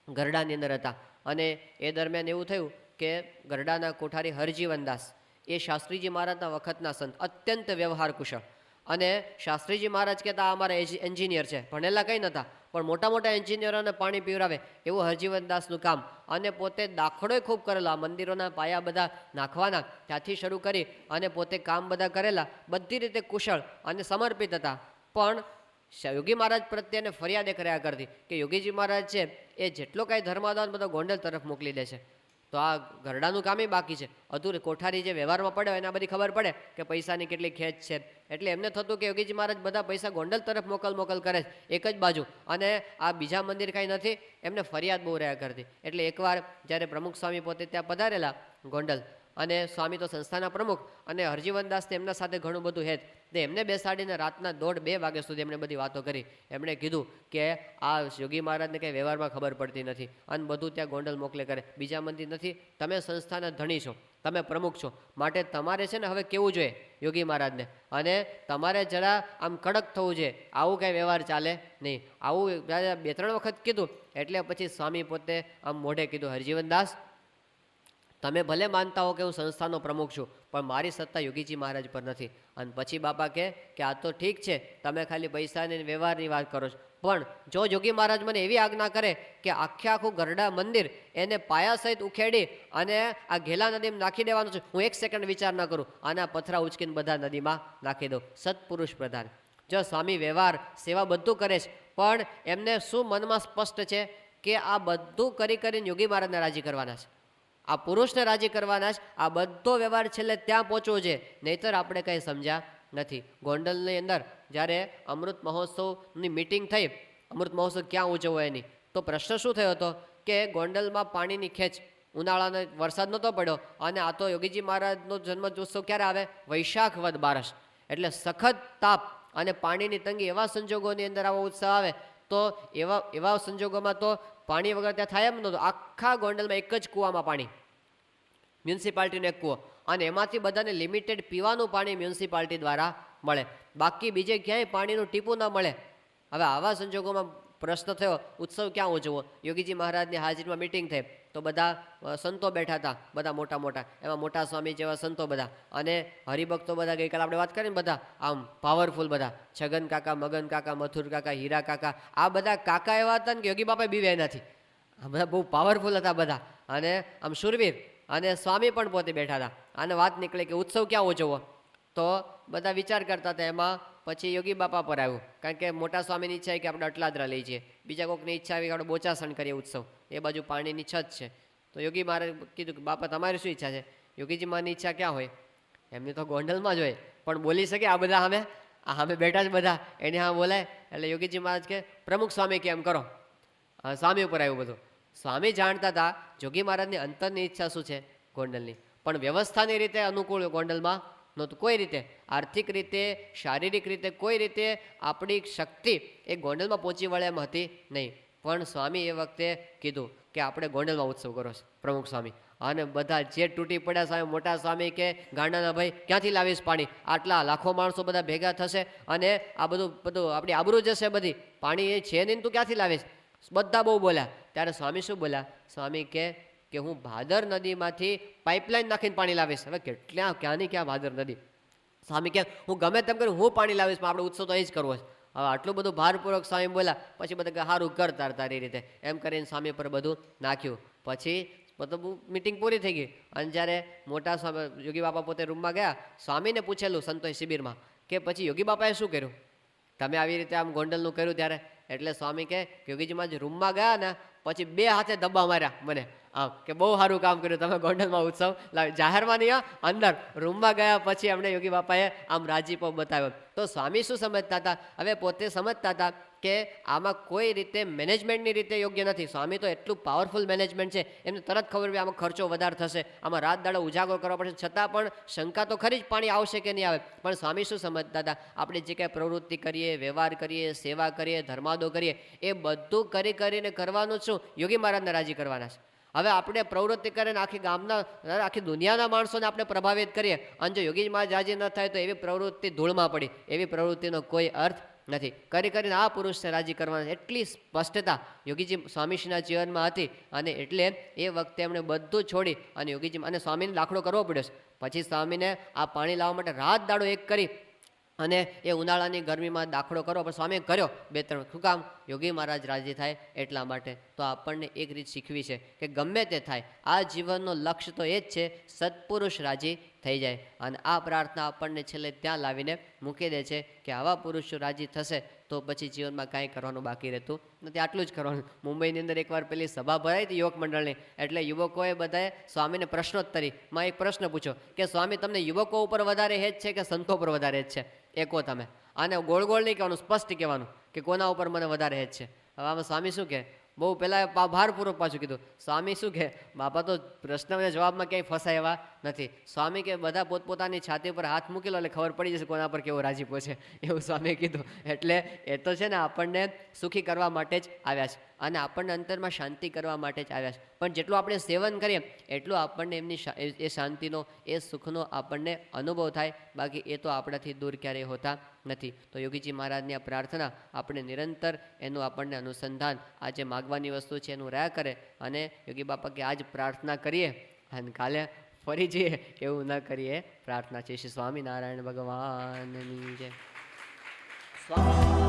ગરડાની અંદર હતા, અને એ દરમિયાન એવું થયું કે ગરડાના કોઠારી હરજીવનદાસ એ શાસ્ત્રીજી મહારાજના વખતના સંત, અત્યંત વ્યવહાર કુશળ. અને શાસ્ત્રીજી મહારાજ કહેતા અમારા એન્જિનિયર છે, ભણેલા કંઈ નહોતા, પણ મોટા મોટા એન્જિનિયરોને પાણી પીવડાવે એવું હરજીવનદાસનું કામ. અને પોતે દાખલોય ખૂબ કરેલા, મંદિરોના પાયા બધા નાખવાના ત્યાંથી શરૂ કરી અને પોતે કામ બધા કરેલા, બધી રીતે કુશળ અને સમર્પિત હતા. પણ યોગી મહારાજ પ્રત્યેને ફરિયાદ કર્યા કરતી કે યોગીજી મહારાજ છે એ જેટલો કાંઈ ધર્માદાન બધો ગોંડલ તરફ મોકલી દે છે, તો આ ગરડાનું કામ બાકી છે. અધૂરી કોઠારી જે વ્યવહારમાં પડે એના બધી ખબર પડે કે પૈસાની કેટલી ખેંચ છે. એટલે એમને થતું કે યોગીજી મહારાજ બધા પૈસા ગોંડલ તરફ મોકલ કરે એક જ બાજુ, અને આ બીજા મંદિર કાંઈ નથી. એમને ફરિયાદ બહુ રહ્યા કરતી. એટલે એકવાર જ્યારે પ્રમુખ સ્વામી પોતે ત્યાં પધારેલા ગોંડલ, અને સ્વામી તો સંસ્થાના પ્રમુખ, અને હરજીવનદાસને એમના સાથે ઘણું બધું હેત, તો એમને બેસાડીને રાતના 1:30-2 વાગ્યા સુધી એમણે બધી વાતો કરી. એમણે કીધું કે આ યોગી મહારાજને કંઈ વ્યવહારમાં ખબર પડતી નથી અને બધું ત્યાં ગોંડલ મોકલે કરે, બીજા મંદિર નથી. તમે સંસ્થાના ધણી છો, તમે પ્રમુખ છો, માટે તમારે છે ને હવે કેવું જોઈએ યોગી મહારાજને, અને તમારે જરા આમ કડક થવું જોઈએ. આવું કાંઈ વ્યવહાર ચાલે નહીં. આવું 2-3 વખત કીધું. એટલે પછી સ્વામી પોતે આમ મોઢે કીધું, હરજીવનદાસ તમે ભલે માનતા હો કે હું સંસ્થાનો પ્રમુખ છું, પણ મારી સત્તા યોગીજી મહારાજ પર નથી. અને પછી બાપા કે આ તો ઠીક છે, તમે ખાલી પૈસાની વ્યવહારની વાત કરો છો, પણ જો યોગી મહારાજ મને એવી આજ્ઞા કરે કે આખું ગરડા મંદિર એને પાયા સહિત ઉખેડી અને આ ઘેલા નદીમાં નાખી દેવાનું છે, હું 1 સેકન્ડ વિચાર ન કરું, આના પથરા ઉચકીને બધા નદીમાં નાખી દઉં. સત્પુરુષ પ્રધાન. જો સ્વામી વ્યવહાર સેવા બધું કરે છે, પણ એમને શું મનમાં સ્પષ્ટ છે કે આ બધું કરીને યોગી મહારાજને રાજી કરવાના છે, આ પુરુષને રાજી કરવાના જ. આ બધો વ્યવહાર છેલ્લે ત્યાં પહોંચવો છે, નહીતર આપણે કંઈ સમજ્યા નથી. ગોંડલની અંદર જ્યારે અમૃત મહોત્સવની મિટિંગ થઈ, અમૃત મહોત્સવ ક્યાં ઉજવવો એની, તો પ્રશ્ન શું થયો હતો કે ગોંડલમાં પાણીની ખેંચ, ઉનાળાનો વરસાદ નહોતો પડ્યો, અને આ તો યોગીજી મહારાજનો જન્મોત્સવ ક્યારે આવે? વૈશાખ વદ બારસ, એટલે સખત તાપ અને પાણીની તંગી. એવા સંજોગોની અંદર આવો ઉત્સવ આવે, તો એવા સંજોગોમાં તો પાણી વગર ત્યાં થાય એમ નહોતું. આખા ગોંડલમાં એક જ કૂવામાં પાણી, મ્યુનિસિપાલિટીનો એક કૂવો, અને એમાંથી બધાને લિમિટેડ પીવાનું પાણી મ્યુનિસિપાલિટી દ્વારા મળે, બાકી બીજે ક્યાંય પાણીનું ટીપું ના મળે. હવે આવા સંજોગોમાં પ્રશ્ન થયો ઉત્સવ ક્યાં ઉજવવો? યોગીજી મહારાજની હાજરીમાં મિટિંગ થઈ તો બધા સંતો બેઠા હતા, બધા મોટા મોટા, એમાં મોટા સ્વામી જેવા સંતો બધા, અને હરિભક્તો બધા, ગઈકાલે આપણે વાત કરીને બધા આમ પાવરફુલ બધા, છગન કાકા, મગન કાકા, મથુર કાકા, હીરા કાકા, આ બધા કાકા એવા હતા ને કે યોગી બાપા બીવે નથી. આ બધા બહુ પાવરફુલ હતા બધા, અને આમ શુરવીર. અને સ્વામી પણ પોતે બેઠા હતા. અને વાત નીકળે કે ઉત્સવ ક્યાં ઉજવવો? તો બધા વિચાર કરતા હતા. એમાં પછી યોગી બાપા પર આવ્યું, કારણ કે મોટા સ્વામીની ઈચ્છા છે કે આપણે અટલાદરા લઈ જઈએ, બીજા કોઈકની ઈચ્છા આવી કે આપણે બોચાસણ કરીએ ઉત્સવ, એ બાજુ પાણીની છત છે. તો યોગી મહારાજ કીધું કે બાપા તમારી શું ઈચ્છા છે? યોગીજી માની ઈચ્છા ક્યાં હોય? એમની તો ગોંડલમાં જ હોય, પણ બોલી શકે આ બધા સામે બેઠા જ બધા, એને હા બોલાય. એટલે યોગીજી મહારાજ કે પ્રમુખ સ્વામી કે એમ કરો. સ્વામી ઉપર આવ્યું બધું. સ્વામી જાણતા હતા જોગી મહારાજની અંતરની ઈચ્છા શું છે ગોંડલની, પણ વ્યવસ્થાની રીતે અનુકૂળ ગોંડલમાં નહોતું. કોઈ રીતે આર્થિક રીતે, શારીરિક રીતે, કોઈ રીતે આપણી શક્તિ એ ગોંડલમાં પહોંચી વળે એમ હતી નહીં. પણ સ્વામી એ વખતે કીધું કે આપણે ગોંડલમાં ઉત્સવ કરો છે, પ્રમુખ સ્વામી. અને બધા જે તૂટી પડ્યા સ્વામી, મોટા સ્વામી કે ગાંડાના ભાઈ ક્યાંથી લાવીશ પાણી? આટલા લાખો માણસો બધા ભેગા થશે અને આ બધું આપણી આબરૂ જશે બધી, પાણી એ છે નહીં, તું ક્યાંથી લાવીશ? બધા બહુ બોલ્યા. ત્યારે સ્વામી શું બોલ્યા? સ્વામી કે હું ભાદર નદીમાંથી પાઇપલાઇન નાખીને પાણી લાવીશ. હવે ક્યાંની ક્યાં ભાદર નદી? સ્વામી કે હું ગમે તેમ કરીને હું પાણી લાવીશ, પણ આપણે ઉત્સવ તો એ જ કરવો છે. હવે આટલું બધું ભારપૂર્વક સ્વામી બોલ્યા. પછી બધા સારું કર તારી રીતે એમ કરીને સ્વામી પર બધું નાખ્યું. પછી બધું મિટિંગ પૂરી થઈ ગઈ. અને જ્યારે મોટા સ્વામી યોગી બાપા પોતે રૂમમાં ગયા, સ્વામીને પૂછેલું સંતોષ શિબિરમાં કે પછી યોગી બાપાએ શું કર્યું? તમે આવી રીતે આમ ગોંડલનું કર્યું ત્યારે? એટલે સ્વામી કે યોગીજીમાં જ રૂમમાં ગયા ને પછી 2 હાથે દબ્બા માર્યા મને, આમ કે બહુ સારું કામ કર્યું તમે ગોંડલમાં ઉત્સવ લાવી. જાહેરમાં નહીં, અંદર રૂમમાં ગયા પછી અમને યોગી બાપાએ આમ રાજીપો બતાવ્યો. તો સ્વામી શું સમજતા હતા? હવે પોતે સમજતા હતા કે આમાં કોઈ રીતે મેનેજમેન્ટની રીતે યોગ્ય નથી. સ્વામી તો એટલું પાવરફુલ મેનેજમેન્ટ છે, એમને તરત ખબર પડી આમાં ખર્ચો વધારે થશે, આમાં રાત દાડો ઉજાગરો કરવા પડશે, છતાં પણ શંકા તો ખરી જ પાણી આવશે કે નહીં આવે. પણ સ્વામી શું સમજતા હતા? આપણે જે કાંઈ પ્રવૃત્તિ કરીએ, વ્યવહાર કરીએ, સેવા કરીએ, ધર્માદો કરીએ, એ બધું કરીને કરવાનું શું? યોગી મહારાજને રાજી કરવાના છે. હવે આપણે પ્રવૃત્તિ કરીને આખી ગામના, આખી દુનિયાના માણસોને આપણે પ્રભાવિત કરીએ, અને જો યોગી મહારાજ રાજી ન થાય તો એવી પ્રવૃત્તિ ધૂળમાં પડી, એવી પ્રવૃત્તિનો કોઈ અર્થ નથી. કરીને આ પુરુષને રાજી કરવાના, એટલી સ્પષ્ટતા યોગીજી સ્વામીશ્રીના જીવનમાં હતી. અને એટલે એ વખતે એમણે બધું છોડી અને યોગીજી અને સ્વામીને દાખલો કરવો પડ્યો. પછી સ્વામીને આ પાણી લાવવા માટે રાત દાડો એક કરી અને એ ઉનાળાની ગરમીમાં દાખલો કરો, પણ સ્વામીએ કર્યો 2-3. શું કામ? યોગી મહારાજ રાજી થાય એટલા માટે. તો આપણને એક રીત શીખવી છે કે ગમે તે થાય, આ જીવનનો લક્ષ્ય તો એ જ છે, સત્પુરુષ રાજી થઈ જાય. અને આ પ્રાર્થના આપણને છેલ્લે ત્યાં લાવીને મૂકી દે છે કે આવા પુરુષો રાજી થશે તો પછી જીવનમાં કાંઈ કરવાનું બાકી રહેતું નથી, આટલું જ કરવાનું. મુંબઈની અંદર એકવાર પેલી સભા ભરાઈ હતી યુવક મંડળની, એટલે યુવકોએ બધાએ સ્વામીને પ્રશ્નોત્તરીમાં એક પ્રશ્ન પૂછ્યો કે સ્વામી તમને યુવકો ઉપર વધારે હેત છે કે સંતો ઉપર વધારે હેત છે? એકો તમે. આને ગોળ ગોળ નહીં કહેવાનું, સ્પષ્ટ કહેવાનું કે કોના ઉપર મને વધારે હેત છે. હવે આમાં સ્વામી શું કહે? બહુ પહેલાં ભારપૂર્વક પાછું કીધું. સ્વામી શું કહે? બાપા તો પ્રશ્નના જવાબમાં ક્યાંય ફસાય એવા નથી. સ્વામી કે બધા પોતપોતાની છાતી પર હાથ મૂકી લો એટલે ખબર પડી જશે કોના પર કેવો રાજીપો છે, એવું સ્વામીએ કીધું. એટલે એ તો છે ને આપણને સુખી કરવા માટે જ આવ્યા છે અને આપણને અંતરમાં શાંતિ કરવા માટે જ આવ્યા છે. પણ જેટલું આપણે સેવન કરીએ એટલું આપણને એમની એ શાંતિનો, એ સુખનો આપણને અનુભવ થાય, બાકી એ તો આપણાથી દૂર ક્યારેય હોતા નથી. તો યોગીજી મહારાજની આ પ્રાર્થના આપણે નિરંતર એનું આપણને અનુસંધાન, આ જે માગવાની વસ્તુ છે એનું રહ્યા કરે. અને યોગી બાપા કે આજ પ્રાર્થના કરીએ અને કાલે ફરી જઈએ એવું ન કરીએ પ્રાર્થના છે. શ્રી સ્વામિનારાયણ ભગવાનની જય. સ્વામી